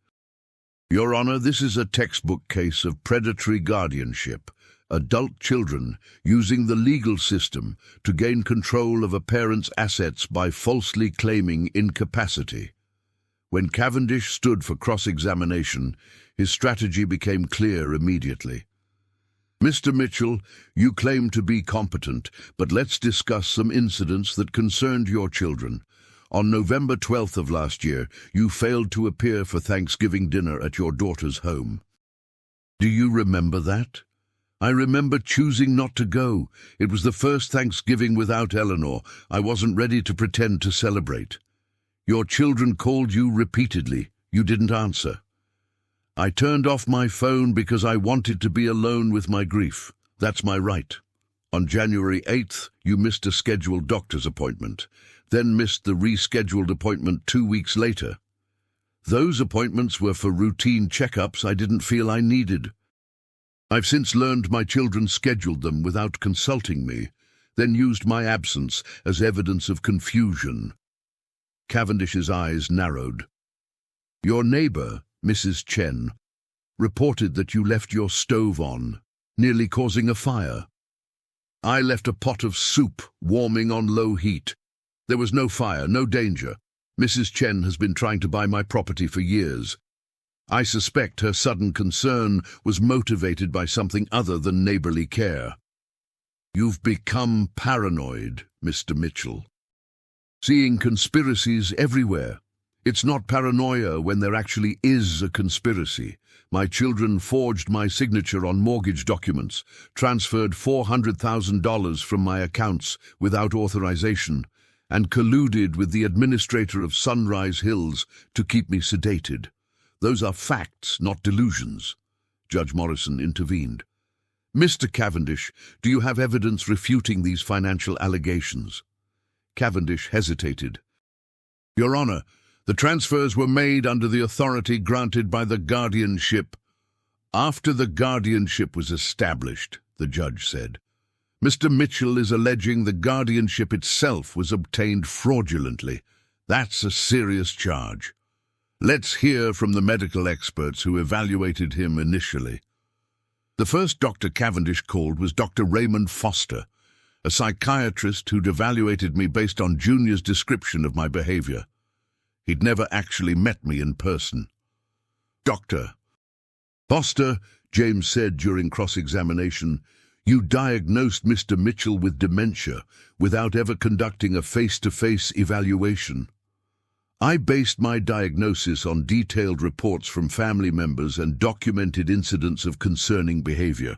Your Honor, this is a textbook case of predatory guardianship, adult children using the legal system to gain control of a parent's assets by falsely claiming incapacity. When Cavendish stood for cross-examination, his strategy became clear immediately. Mr. Mitchell, you claim to be competent, but let's discuss some incidents that concerned your children. On November 12th of last year, you failed to appear for Thanksgiving dinner at your daughter's home. Do you remember that? I remember choosing not to go. It was the first Thanksgiving without Eleanor. I wasn't ready to pretend to celebrate. Your children called you repeatedly. You didn't answer. I turned off my phone because I wanted to be alone with my grief. That's my right. On January 8th, you missed a scheduled doctor's appointment, then missed the rescheduled appointment 2 weeks later. Those appointments were for routine checkups I didn't feel I needed. I've since learned my children scheduled them without consulting me, then used my absence as evidence of confusion. Cavendish's eyes narrowed. Your neighbor, Mrs. Chen, reported that you left your stove on, nearly causing a fire. I left a pot of soup warming on low heat. There was no fire, no danger. Mrs. Chen has been trying to buy my property for years. I suspect her sudden concern was motivated by something other than neighborly care. You've become paranoid, Mr. Mitchell. Seeing conspiracies everywhere. It's not paranoia when there actually is a conspiracy. My children forged my signature on mortgage documents, transferred $400,000 from my accounts without authorization, and colluded with the administrator of Sunrise Hills to keep me sedated. Those are facts, not delusions. Judge Morrison intervened. Mr. Cavendish, do you have evidence refuting these financial allegations? Cavendish hesitated. Your Honor, the transfers were made under the authority granted by the guardianship. After the guardianship was established, the judge said. Mr. Mitchell is alleging the guardianship itself was obtained fraudulently. That's a serious charge. Let's hear from the medical experts who evaluated him initially. The first Dr. Cavendish called was Dr. Raymond Foster, a psychiatrist who'd evaluated me based on Junior's description of my behavior. He'd never actually met me in person. Dr. Foster, James said during cross-examination, you diagnosed Mr. Mitchell with dementia without ever conducting a face-to-face evaluation. I based my diagnosis on detailed reports from family members and documented incidents of concerning behavior.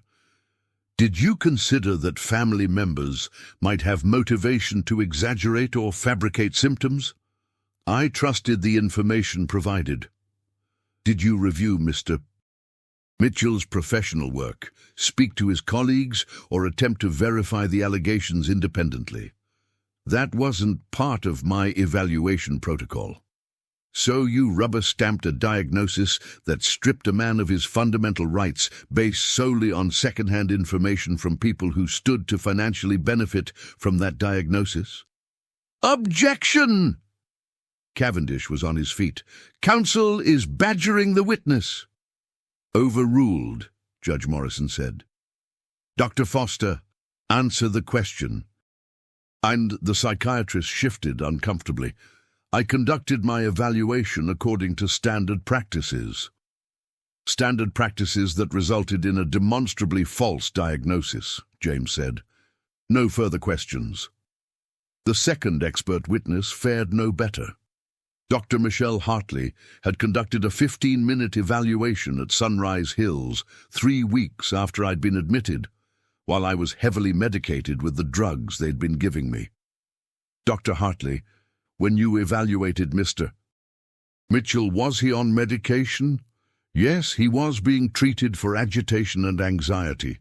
Did you consider that family members might have motivation to exaggerate or fabricate symptoms? I trusted the information provided. Did you review Mr. Mitchell's professional work, speak to his colleagues, or attempt to verify the allegations independently? That wasn't part of my evaluation protocol. So you rubber-stamped a diagnosis that stripped a man of his fundamental rights based solely on second-hand information from people who stood to financially benefit from that diagnosis? Objection! Cavendish was on his feet. Counsel is badgering the witness. Overruled, Judge Morrison said. Dr. Foster, answer the question. And the psychiatrist shifted uncomfortably. I conducted my evaluation according to standard practices. Standard practices that resulted in a demonstrably false diagnosis, James said. No further questions. The second expert witness fared no better. Dr. Michelle Hartley had conducted a 15-minute evaluation at Sunrise Hills 3 weeks after I'd been admitted, while I was heavily medicated with the drugs they'd been giving me. Dr. Hartley, when you evaluated Mr. Mitchell, was he on medication? Yes, he was being treated for agitation and anxiety.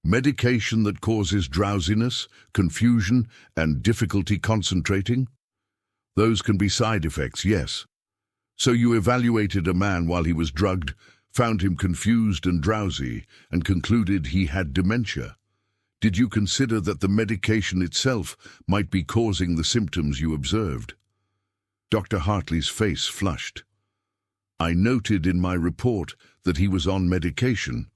Medication that causes drowsiness, confusion, and difficulty concentrating? Those can be side effects, yes. So you evaluated a man while he was drugged, found him confused and drowsy, and concluded he had dementia. Did you consider that the medication itself might be causing the symptoms you observed? Dr. Hartley's face flushed. I noted in my report that he was on medication.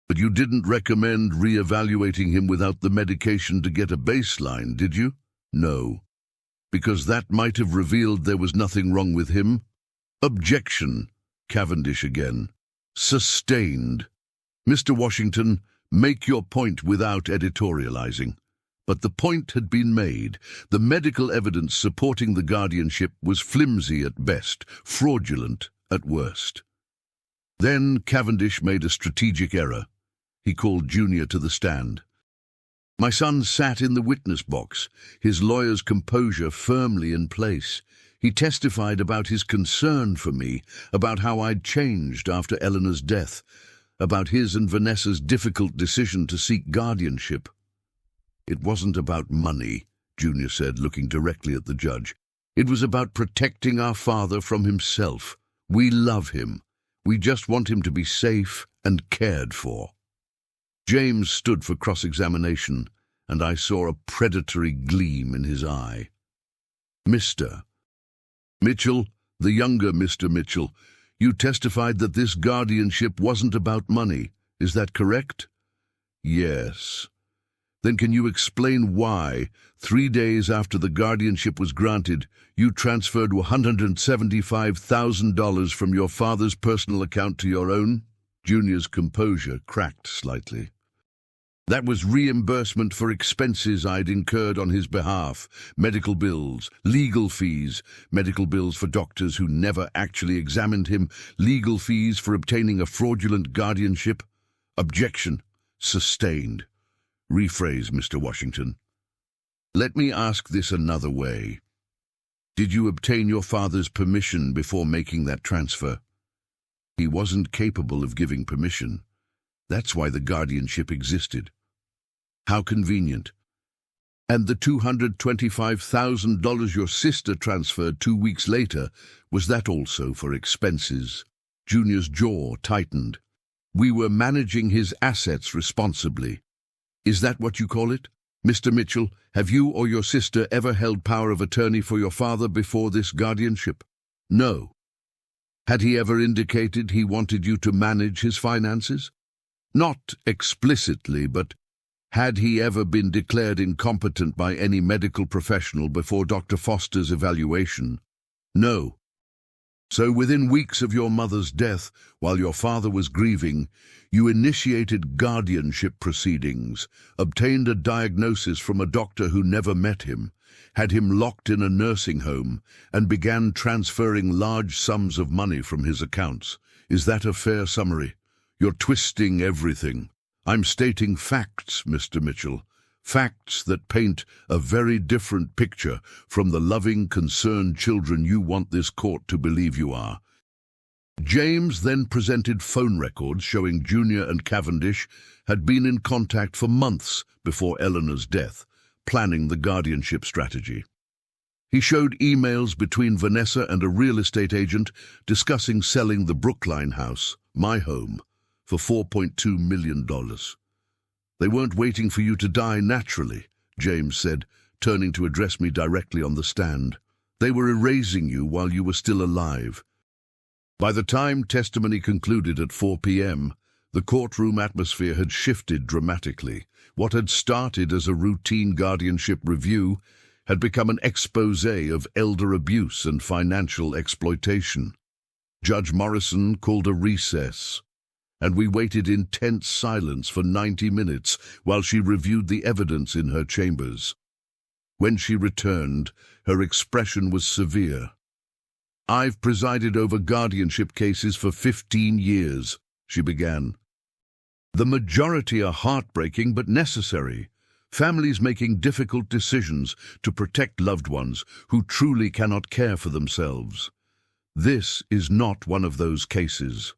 But you didn't recommend re-evaluating him without the medication to get a baseline, did you? No. Because that might have revealed there was nothing wrong with him? Objection. Cavendish again. Sustained. Mr. Washington, make your point without editorializing. But the point had been made. The medical evidence supporting the guardianship was flimsy at best, fraudulent at worst. Then Cavendish made a strategic error. He called Junior to the stand. My son sat in the witness box, his lawyer's composure firmly in place. He testified about his concern for me, about how I'd changed after Eleanor's death, about his and Vanessa's difficult decision to seek guardianship. It wasn't about money, Junior said, looking directly at the judge. It was about protecting our father from himself. We love him. We just want him to be safe and cared for. James stood for cross-examination, and I saw a predatory gleam in his eye. Mr. Mitchell, the younger Mr. Mitchell, you testified that this guardianship wasn't about money. Is that correct? Yes. Then can you explain why, 3 days after the guardianship was granted, you transferred $175,000 from your father's personal account to your own? Junior's composure cracked slightly. That was reimbursement for expenses I'd incurred on his behalf, medical bills, legal fees, medical bills for doctors who never actually examined him, legal fees for obtaining a fraudulent guardianship. Objection. Sustained. Rephrase, Mr. Washington. Let me ask this another way. Did you obtain your father's permission before making that transfer? He wasn't capable of giving permission. That's why the guardianship existed. How convenient. And the $225,000 your sister transferred 2 weeks later, was that also for expenses? Junior's jaw tightened. We were managing his assets responsibly. Is that what you call it? Mr. Mitchell, have you or your sister ever held power of attorney for your father before this guardianship? No. Had he ever indicated he wanted you to manage his finances? Not explicitly, but had he ever been declared incompetent by any medical professional before Dr. Foster's evaluation? No. So within weeks of your mother's death, while your father was grieving, you initiated guardianship proceedings, obtained a diagnosis from a doctor who never met him, had him locked in a nursing home, and began transferring large sums of money from his accounts. Is that a fair summary? You're twisting everything. I'm stating facts, Mr. Mitchell. Facts that paint a very different picture from the loving, concerned children you want this court to believe you are. James then presented phone records showing Junior and Cavendish had been in contact for months before Eleanor's death, planning the guardianship strategy. He showed emails between Vanessa and a real estate agent discussing selling the Brookline house, my home, for $4.2 million. They weren't waiting for you to die naturally, James said, turning to address me directly on the stand. They were erasing you while you were still alive. By the time testimony concluded at 4 p.m., the courtroom atmosphere had shifted dramatically. What had started as a routine guardianship review had become an exposé of elder abuse and financial exploitation. Judge Morrison called a recess, and we waited in tense silence for 90 minutes while she reviewed the evidence in her chambers. When she returned, her expression was severe. "I've presided over guardianship cases for 15 years, she began. The majority are heartbreaking but necessary. Families making difficult decisions to protect loved ones who truly cannot care for themselves. This is not one of those cases."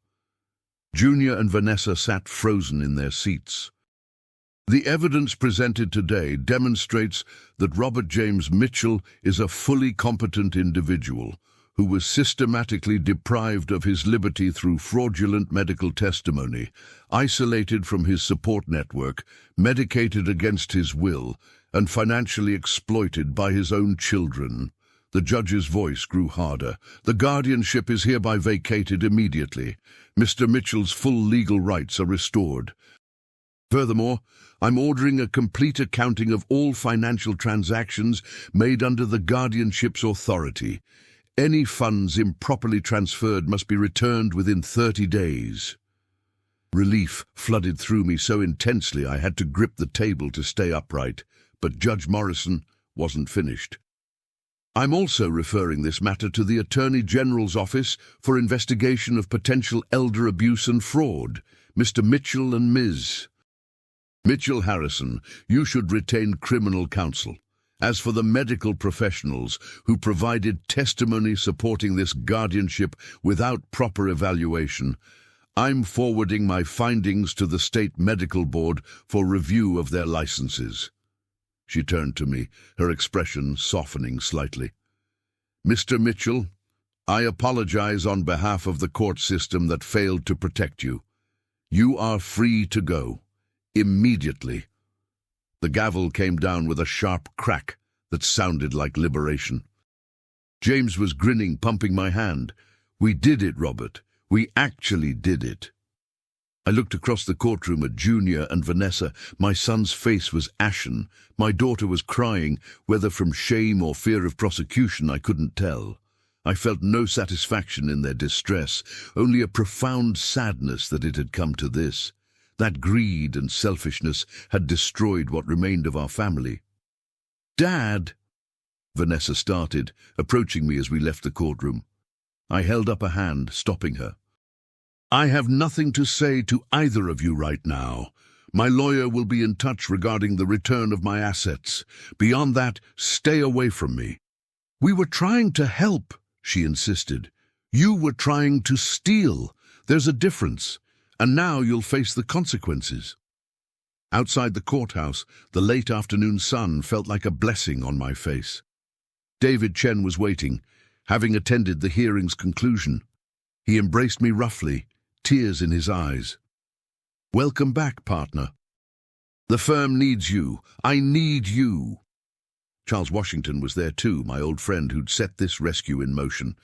Junior and Vanessa sat frozen in their seats. The evidence presented today demonstrates that Robert James Mitchell is a fully competent individual who was systematically deprived of his liberty through fraudulent medical testimony, isolated from his support network, medicated against his will, and financially exploited by his own children. The judge's voice grew harder. "The guardianship is hereby vacated immediately. Mr. Mitchell's full legal rights are restored. Furthermore, I'm ordering a complete accounting of all financial transactions made under the guardianship's authority. Any funds improperly transferred must be returned within 30 days. Relief flooded through me so intensely I had to grip the table to stay upright, but Judge Morrison wasn't finished. "I'm also referring this matter to the Attorney General's office for investigation of potential elder abuse and fraud. Mr. Mitchell and Ms. Mitchell Harrison, you should retain criminal counsel. As for the medical professionals who provided testimony supporting this guardianship without proper evaluation, I'm forwarding my findings to the State Medical Board for review of their licenses." She turned to me, her expression softening slightly. "Mr. Mitchell, I apologize on behalf of the court system that failed to protect you. You are free to go. Immediately." The gavel came down with a sharp crack that sounded like liberation. James was grinning, pumping my hand. "We did it, Robert. We actually did it." I looked across the courtroom at Junior and Vanessa. My son's face was ashen. My daughter was crying, whether from shame or fear of prosecution I couldn't tell. I felt no satisfaction in their distress, only a profound sadness that it had come to this. That greed and selfishness had destroyed what remained of our family. "Dad," Vanessa started, approaching me as we left the courtroom. I held up a hand, stopping her. "I have nothing to say to either of you right now. My lawyer will be in touch regarding the return of my assets. Beyond that, stay away from me." "We were trying to help," she insisted. "You were trying to steal. There's a difference. And now you'll face the consequences." Outside the courthouse, the late afternoon sun felt like a blessing on my face. David Chen was waiting, having attended the hearing's conclusion. He embraced me roughly, tears in his eyes. "Welcome back, partner. The firm needs you. I need you." Charles Washington was there too, my old friend who'd set this rescue in motion.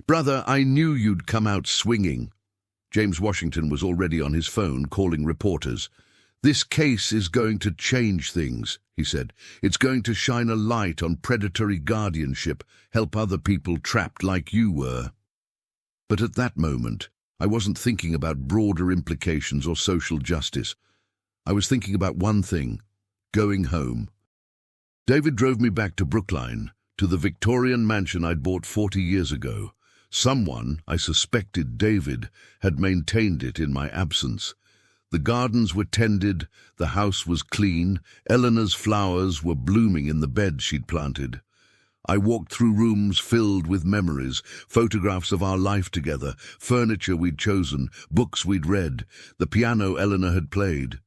"Brother, I knew you'd come out swinging." James Washington was already on his phone, calling reporters. "This case is going to change things," he said. "It's going to shine a light on predatory guardianship, help other people trapped like you were." But at that moment, I wasn't thinking about broader implications or social justice. I was thinking about one thing: going home. David drove me back to Brookline, to the Victorian mansion I'd bought 40 years ago. Someone, I suspected David, had maintained it in my absence. The gardens were tended, the house was clean, Eleanor's flowers were blooming in the beds she'd planted. I walked through rooms filled with memories, photographs of our life together, furniture we'd chosen, books we'd read, the piano Eleanor had played.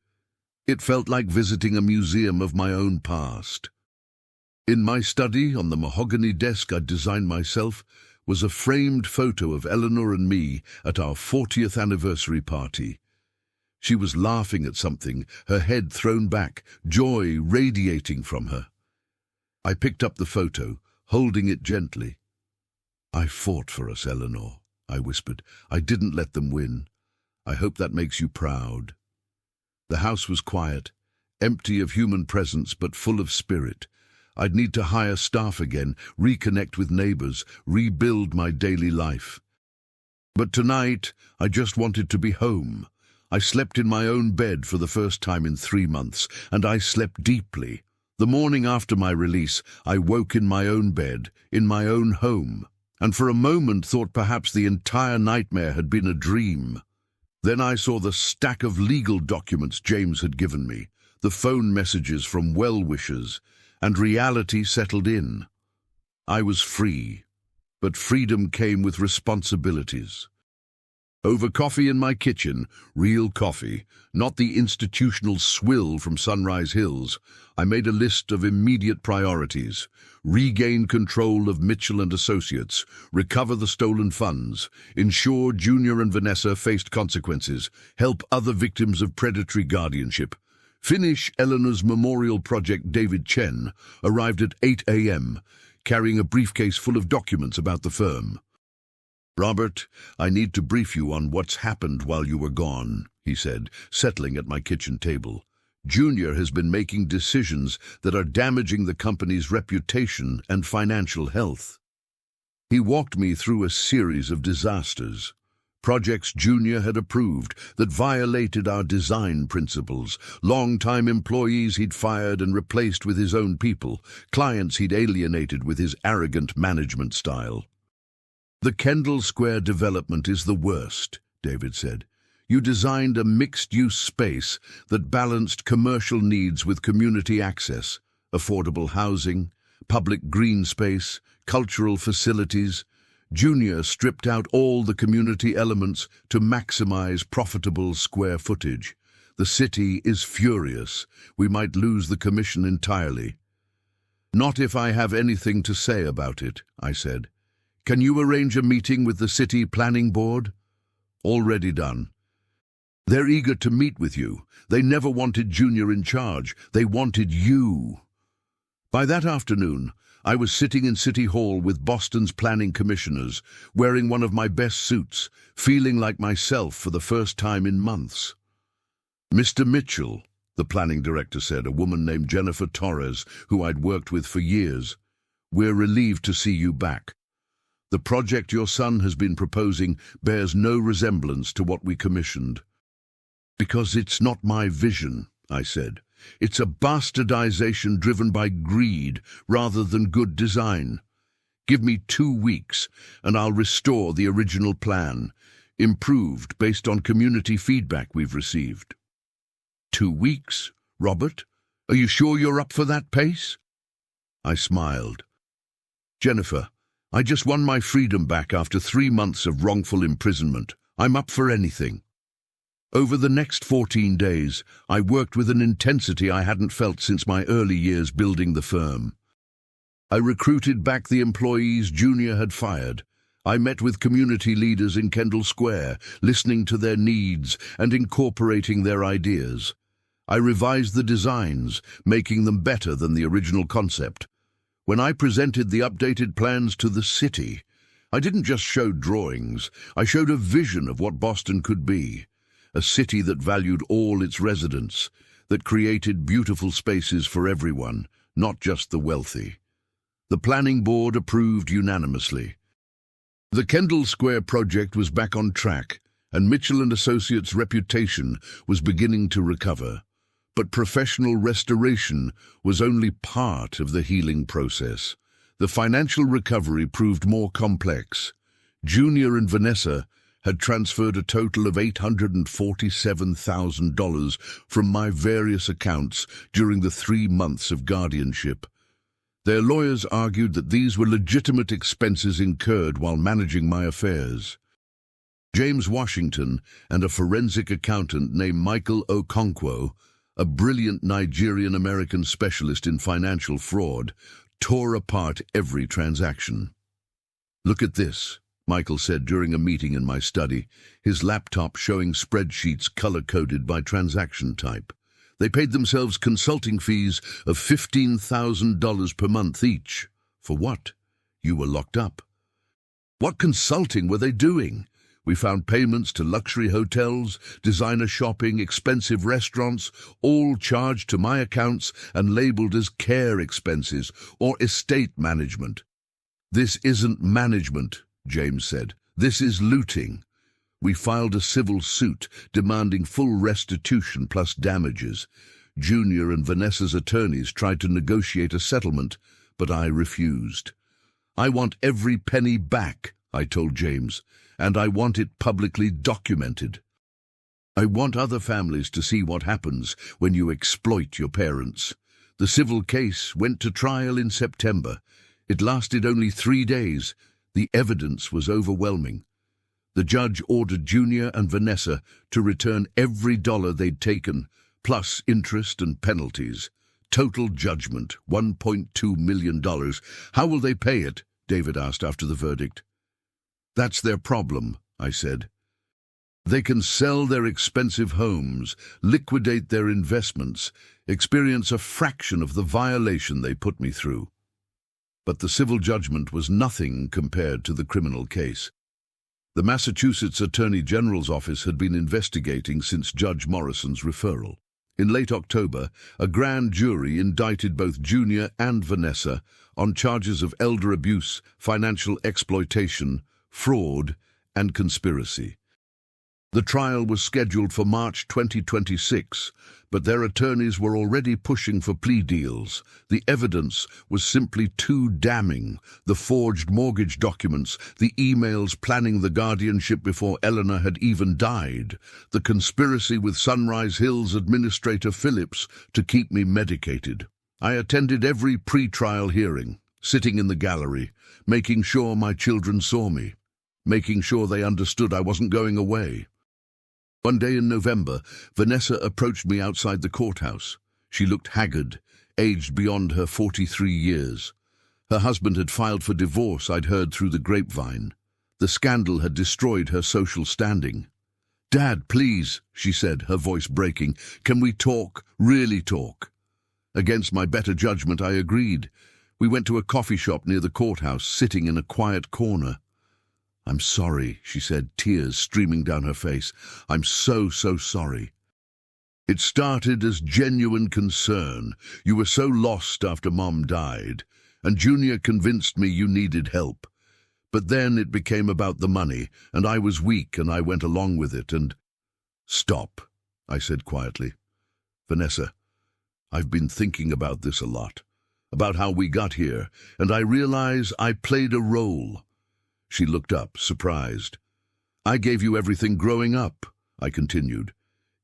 It felt like visiting a museum of my own past. In my study, on the mahogany desk I'd designed myself, was a framed photo of Eleanor and me at our 40th anniversary party. She was laughing at something, her head thrown back, joy radiating from her. I picked up the photo, holding it gently. "I fought for us, Eleanor," I whispered. "I didn't let them win. I hope that makes you proud." The house was quiet, empty of human presence but full of spirit. I'd need to hire staff again, reconnect with neighbors, rebuild my daily life. But tonight, I just wanted to be home. I slept in my own bed for the first time in 3 months, and I slept deeply. The morning after my release, I woke in my own bed, in my own home, and for a moment thought perhaps the entire nightmare had been a dream. Then I saw the stack of legal documents James had given me, the phone messages from well-wishers, and reality settled in. I was free, but freedom came with responsibilities. Over coffee in my kitchen, real coffee, not the institutional swill from Sunrise Hills, I made a list of immediate priorities: regain control of Mitchell and Associates, recover the stolen funds, ensure Junior and Vanessa faced consequences, help other victims of predatory guardianship, finish Eleanor's memorial project. David Chen arrived at 8 a.m., carrying a briefcase full of documents about the firm. "Robert, I need to brief you on what's happened while you were gone," he said, settling at my kitchen table. "Junior has been making decisions that are damaging the company's reputation and financial health." He walked me through a series of disasters. Projects Junior had approved that violated our design principles, long-time employees he'd fired and replaced with his own people, clients he'd alienated with his arrogant management style. "The Kendall Square development is the worst," David said. "You designed a mixed-use space that balanced commercial needs with community access, affordable housing, public green space, cultural facilities. Junior stripped out all the community elements to maximize profitable square footage. The city is furious. We might lose the commission entirely." "Not if I have anything to say about it," I said. "Can you arrange a meeting with the city planning board?" "Already done. They're eager to meet with you. They never wanted Junior in charge. They wanted you." By that afternoon, I was sitting in City Hall with Boston's planning commissioners, wearing one of my best suits, feeling like myself for the first time in months. "Mr. Mitchell," the planning director said, a woman named Jennifer Torres, who I'd worked with for years, "we're relieved to see you back. The project your son has been proposing bears no resemblance to what we commissioned." "Because it's not my vision," I said. "It's a bastardization driven by greed rather than good design. Give me 2 weeks and I'll restore the original plan, improved based on community feedback we've received." "2 weeks, Robert? Are you sure you're up for that pace?" I smiled. "Jennifer, I just won my freedom back after 3 months of wrongful imprisonment. I'm up for anything." Over the next 14 days, I worked with an intensity I hadn't felt since my early years building the firm. I recruited back the employees Junior had fired. I met with community leaders in Kendall Square, listening to their needs and incorporating their ideas. I revised the designs, making them better than the original concept. When I presented the updated plans to the city, I didn't just show drawings, I showed a vision of what Boston could be. A city that valued all its residents, that created beautiful spaces for everyone, not just the wealthy. The planning board approved unanimously. The Kendall Square project was back on track, and Mitchell and Associates' reputation was beginning to recover. But professional restoration was only part of the healing process. The financial recovery proved more complex. Junior and Vanessa had transferred a total of $847,000 from my various accounts during the 3 months of guardianship. Their lawyers argued that these were legitimate expenses incurred while managing my affairs. James Washington and a forensic accountant named Michael Okonkwo, a brilliant Nigerian-American specialist in financial fraud, tore apart every transaction. "Look at this," Michael said during a meeting in my study, his laptop showing spreadsheets color-coded by transaction type. They paid themselves consulting fees of $15,000 per month each. For what? You were locked up. What consulting were they doing? We found payments to luxury hotels, designer shopping, expensive restaurants, all charged to my accounts and labeled as care expenses or estate management. "This isn't management," James said. "This is looting." We filed a civil suit demanding full restitution plus damages. Junior and Vanessa's attorneys tried to negotiate a settlement, but I refused. "I want every penny back," I told James, "and I want it publicly documented. I want other families to see what happens when you exploit your parents." The civil case went to trial in September. It lasted only 3 days. The evidence was overwhelming. The judge ordered Junior and Vanessa to return every dollar they'd taken, plus interest and penalties. Total judgment, $1.2 million. "How will they pay it?" David asked after the verdict. "That's their problem," I said. "They can sell their expensive homes, liquidate their investments, experience a fraction of the violation they put me through." But the civil judgment was nothing compared to the criminal case. The Massachusetts Attorney General's office had been investigating since Judge Morrison's referral. In late October, a grand jury indicted both Junior and Vanessa on charges of elder abuse, financial exploitation, fraud, and conspiracy. The trial was scheduled for March 2026, but their attorneys were already pushing for plea deals. The evidence was simply too damning. The forged mortgage documents, the emails planning the guardianship before Eleanor had even died, the conspiracy with Sunrise Hills Administrator Phillips to keep me medicated. I attended every pre-trial hearing, sitting in the gallery, making sure my children saw me, making sure they understood I wasn't going away. One day in November, Vanessa approached me outside the courthouse. She looked haggard, aged beyond her 43 years. Her husband had filed for divorce, I'd heard through the grapevine. The scandal had destroyed her social standing. "Dad, please," she said, her voice breaking. "Can we talk, really talk?" Against my better judgment, I agreed. We went to a coffee shop near the courthouse, sitting in a quiet corner. "I'm sorry," she said, tears streaming down her face. "I'm so sorry. It started as genuine concern. You were so lost after Mom died, and Junior convinced me you needed help. But then it became about the money, and I was weak and I went along with it, and—" "Stop," I said quietly. "Vanessa, I've been thinking about this a lot, about how we got here, and I realize I played a role." She looked up, surprised. "I gave you everything growing up," I continued.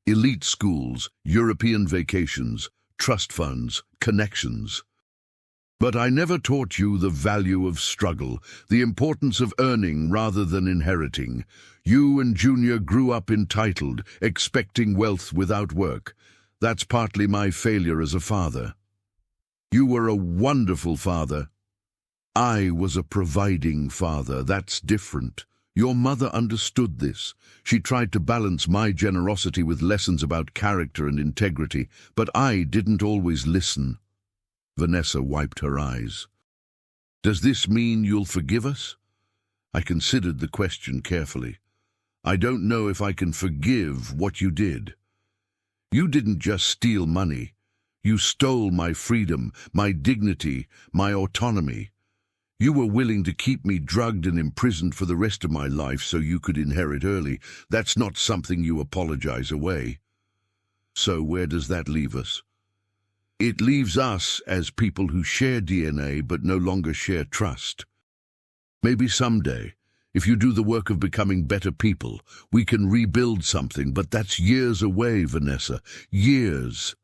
"Elite schools, European vacations, trust funds, connections. But I never taught you the value of struggle, the importance of earning rather than inheriting. You and Junior grew up entitled, expecting wealth without work. That's partly my failure as a father. You were a wonderful father. I was a providing father. That's different. Your mother understood this. She tried to balance my generosity with lessons about character and integrity, but I didn't always listen." Vanessa wiped her eyes. "Does this mean you'll forgive us?" I considered the question carefully. "I don't know if I can forgive what you did. You didn't just steal money. You stole my freedom, my dignity, my autonomy. You were willing to keep me drugged and imprisoned for the rest of my life so you could inherit early. That's not something you apologize away." So where does that leave us? It leaves us as people who share DNA but no longer share trust. Maybe someday, if you do the work of becoming better people, we can rebuild something, but that's years away, Vanessa. Years.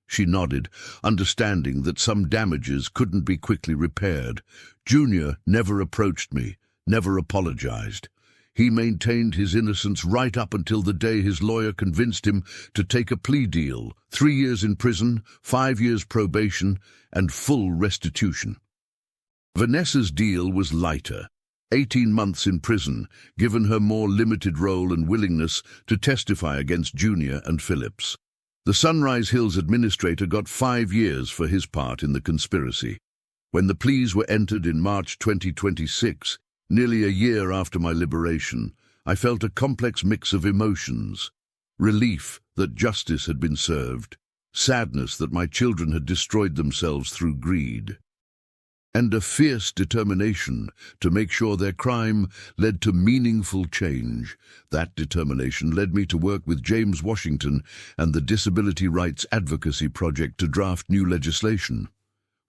She nodded, understanding that some damages couldn't be quickly repaired. Junior never approached me, never apologized. He maintained his innocence right up until the day his lawyer convinced him to take a plea deal, 3 years in prison, 5 years probation, and full restitution. Vanessa's deal was lighter. 18 months in prison, given her more limited role and willingness to testify against Junior and Phillips. The Sunrise Hills administrator got 5 years for his part in the conspiracy. When the pleas were entered in March 2026, nearly a year after my liberation, I felt a complex mix of emotions. Relief that justice had been served, sadness that my children had destroyed themselves through greed, and a fierce determination to make sure their crime led to meaningful change. That determination led me to work with James Washington and the Disability Rights Advocacy Project to draft new legislation.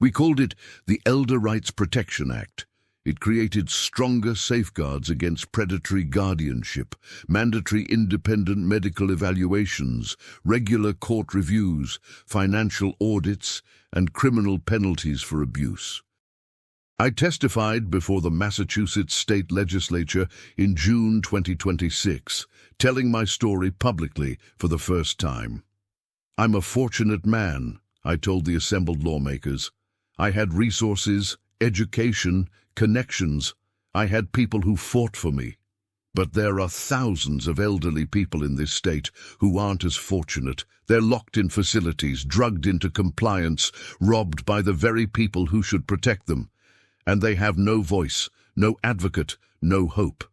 We called it the Elder Rights Protection Act. It created stronger safeguards against predatory guardianship, mandatory independent medical evaluations, regular court reviews, financial audits, and criminal penalties for abuse. I testified before the Massachusetts State Legislature in June 2026, telling my story publicly for the first time. "I'm a fortunate man," I told the assembled lawmakers. "I had resources, education, connections. I had people who fought for me. But there are thousands of elderly people in this state who aren't as fortunate. They're locked in facilities, drugged into compliance, robbed by the very people who should protect them. And they have no voice, no advocate, no hope.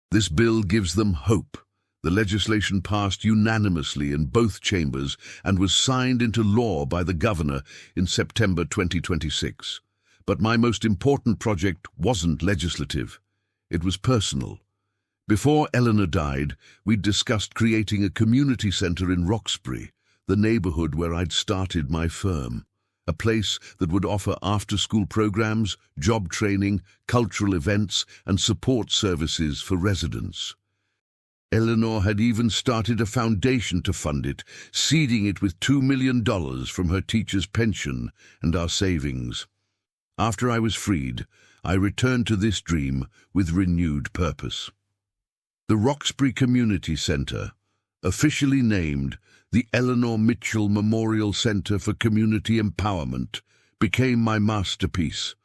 This bill gives them hope." The legislation passed unanimously in both chambers and was signed into law by the governor in September 2026. But my most important project wasn't legislative. It was personal. Before Eleanor died, we'd discussed creating a community center in Roxbury, the neighborhood where I'd started my firm. A place that would offer after-school programs, job training, cultural events, and support services for residents. Eleanor had even started a foundation to fund it, seeding it with $2 million from her teacher's pension and our savings. After I was freed, I returned to this dream with renewed purpose. The Roxbury Community Center, officially named the Eleanor Mitchell Memorial Center for Community Empowerment, became my masterpiece.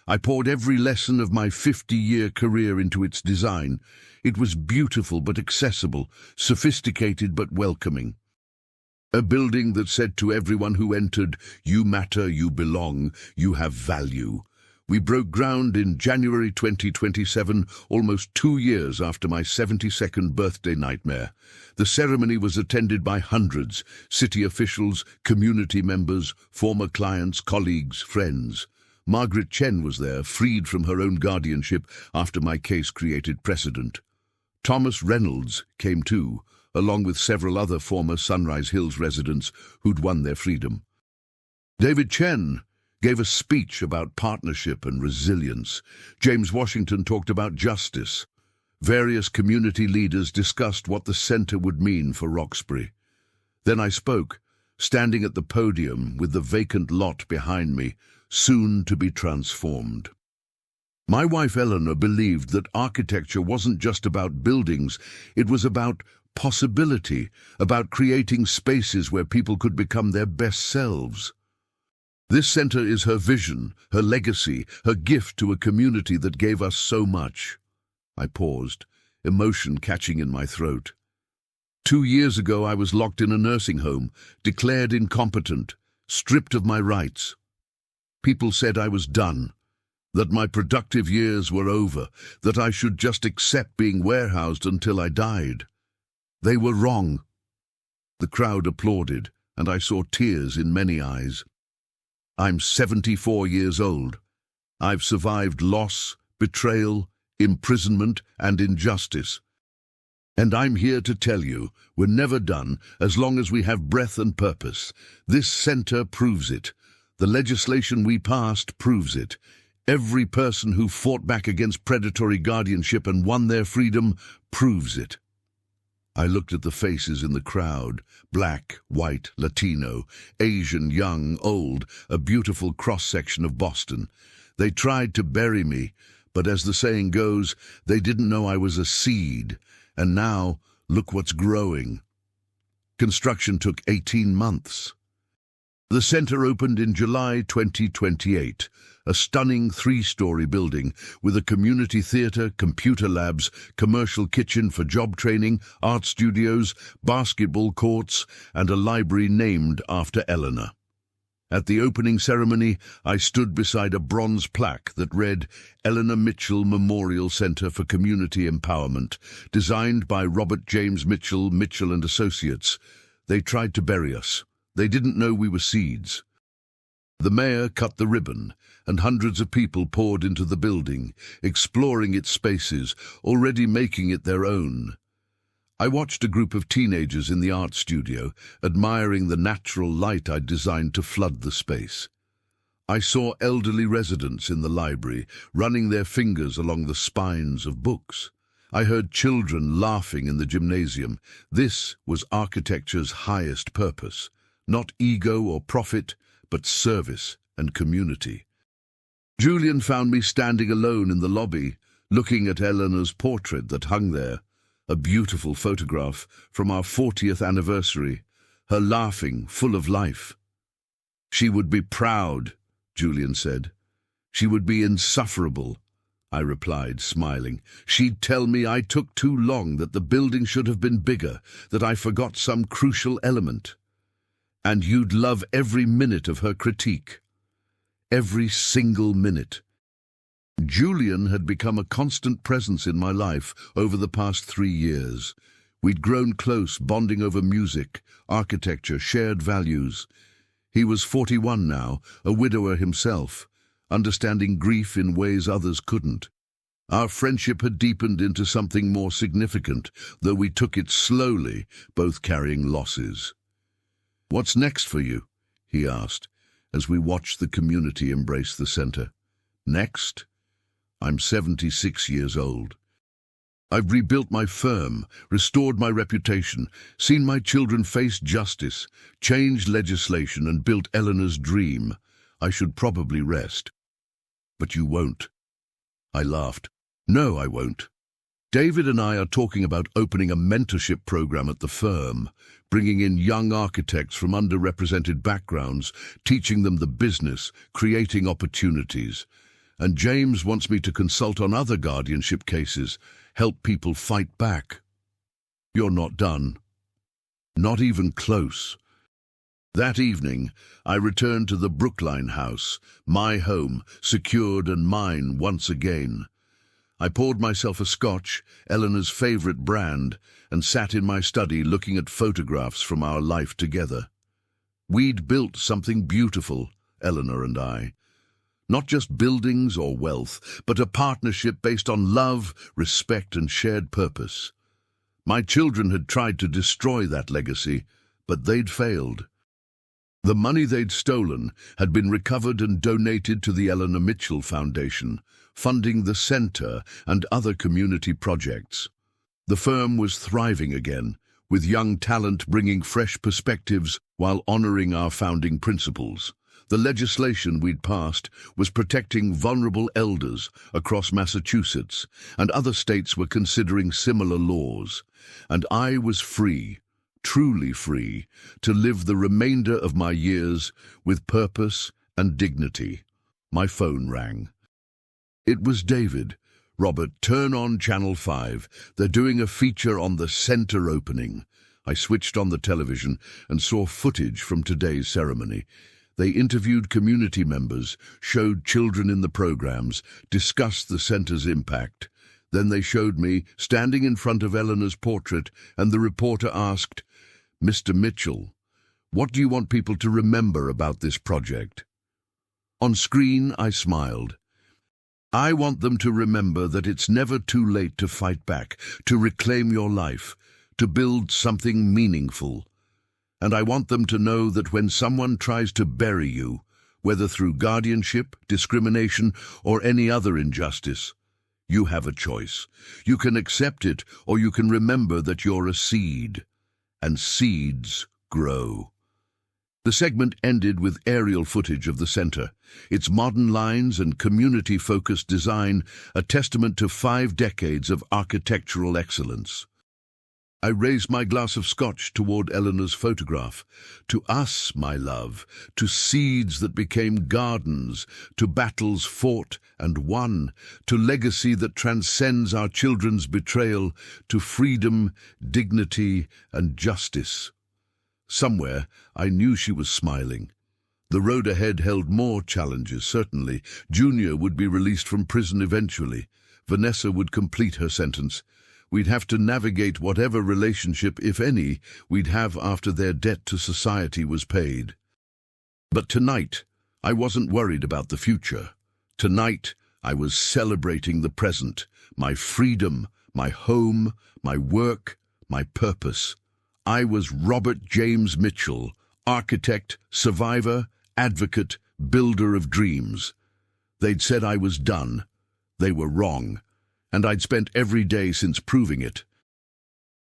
I poured every lesson of my 50-year career into its design. It was beautiful but accessible, sophisticated but welcoming. A building that said to everyone who entered, "You matter, you belong, you have value." We broke ground in January 2027, almost 2 years after my 72nd birthday nightmare. The ceremony was attended by hundreds, city officials, community members, former clients, colleagues, friends. Margaret Chen was there, freed from her own guardianship after my case created precedent. Thomas Reynolds came too, along with several other former Sunrise Hills residents who'd won their freedom. David Chen gave a speech about partnership and resilience. James Washington talked about justice. Various community leaders discussed what the center would mean for Roxbury. Then I spoke, standing at the podium with the vacant lot behind me, soon to be transformed. My wife Eleanor believed that architecture wasn't just about buildings, it was about possibility, about creating spaces where people could become their best selves. This center is her vision, her legacy, her gift to a community that gave us so much. I paused, emotion catching in my throat. 2 years ago I was locked in a nursing home, declared incompetent, stripped of my rights. People said I was done, that my productive years were over, that I should just accept being warehoused until I died. They were wrong. The crowd applauded, and I saw tears in many eyes. I'm 74 years old. I've survived loss, betrayal, imprisonment, and injustice. And I'm here to tell you, we're never done as long as we have breath and purpose. This center proves it. The legislation we passed proves it. Every person who fought back against predatory guardianship and won their freedom proves it. I looked at the faces in the crowd, black, white, Latino, Asian, young, old, a beautiful cross-section of Boston. They tried to bury me, but as the saying goes, they didn't know I was a seed. And now, look what's growing. Construction took 18 months. The center opened in July 2028, a stunning 3-story building with a community theater, computer labs, commercial kitchen for job training, art studios, basketball courts, and a library named after Eleanor. At the opening ceremony, I stood beside a bronze plaque that read Eleanor Mitchell Memorial Center for Community Empowerment, designed by Robert James Mitchell, Mitchell & Associates. They tried to bury us. They didn't know we were seeds. The mayor cut the ribbon, and hundreds of people poured into the building, exploring its spaces, already making it their own. I watched a group of teenagers in the art studio, admiring the natural light I'd designed to flood the space. I saw elderly residents in the library, running their fingers along the spines of books. I heard children laughing in the gymnasium. This was architecture's highest purpose, not ego or profit, but service and community. Julian found me standing alone in the lobby, looking at Eleanor's portrait that hung there. A beautiful photograph from our 40th anniversary, her laughing, full of life. She would be proud, Julian said. She would be insufferable, I replied, smiling. She'd tell me I took too long, that the building should have been bigger, that I forgot some crucial element. And you'd love every minute of her critique. Every single minute. Julian had become a constant presence in my life over the past 3 years. We'd grown close, bonding over music, architecture, shared values. He was 41 now, a widower himself, understanding grief in ways others couldn't. Our friendship had deepened into something more significant, though we took it slowly, both carrying losses. "What's next for you?" he asked, as we watched the community embrace the center. "Next? I'm 76 years old. I've rebuilt my firm, restored my reputation, seen my children face justice, changed legislation, and built Eleanor's dream. I should probably rest." "But you won't." I laughed. "No, I won't. David and I are talking about opening a mentorship program at the firm, bringing in young architects from underrepresented backgrounds, teaching them the business, creating opportunities. And James wants me to consult on other guardianship cases, help people fight back." "You're not done." "Not even close." That evening, I returned to the Brookline house, my home, secured and mine once again. I poured myself a scotch, Eleanor's favorite brand, and sat in my study looking at photographs from our life together. We'd built something beautiful, Eleanor and I. Not just buildings or wealth, but a partnership based on love, respect, and shared purpose. My children had tried to destroy that legacy, but they'd failed. The money they'd stolen had been recovered and donated to the Eleanor Mitchell Foundation, funding the center and other community projects. The firm was thriving again, with young talent bringing fresh perspectives while honoring our founding principles. The legislation we'd passed was protecting vulnerable elders across Massachusetts, and other states were considering similar laws. And I was free, truly free, to live the remainder of my years with purpose and dignity. My phone rang. It was David. "Robert, turn on Channel 5. They're doing a feature on the center opening." I switched on the television and saw footage from today's ceremony. They interviewed community members, showed children in the programs, discussed the center's impact. Then they showed me, standing in front of Eleanor's portrait, and the reporter asked, "Mr. Mitchell, what do you want people to remember about this project?" On screen, I smiled. I want them to remember that it's never too late to fight back, to reclaim your life, to build something meaningful. And I want them to know that when someone tries to bury you, whether through guardianship, discrimination, or any other injustice, you have a choice. You can accept it, or you can remember that you're a seed, and seeds grow. The segment ended with aerial footage of the center, its modern lines and community-focused design a testament to 5 decades of architectural excellence. I raised my glass of scotch toward Eleanor's photograph. To us, my love, to seeds that became gardens, to battles fought and won, to legacy that transcends our children's betrayal, to freedom, dignity, and justice. Somewhere, I knew she was smiling. The road ahead held more challenges, certainly. Junior would be released from prison eventually. Vanessa would complete her sentence. We'd have to navigate whatever relationship, if any, we'd have after their debt to society was paid. But tonight, I wasn't worried about the future. Tonight, I was celebrating the present, my freedom, my home, my work, my purpose. I was Robert James Mitchell, architect, survivor, advocate, builder of dreams. They'd said I was done. They were wrong. And I'd spent every day since proving it.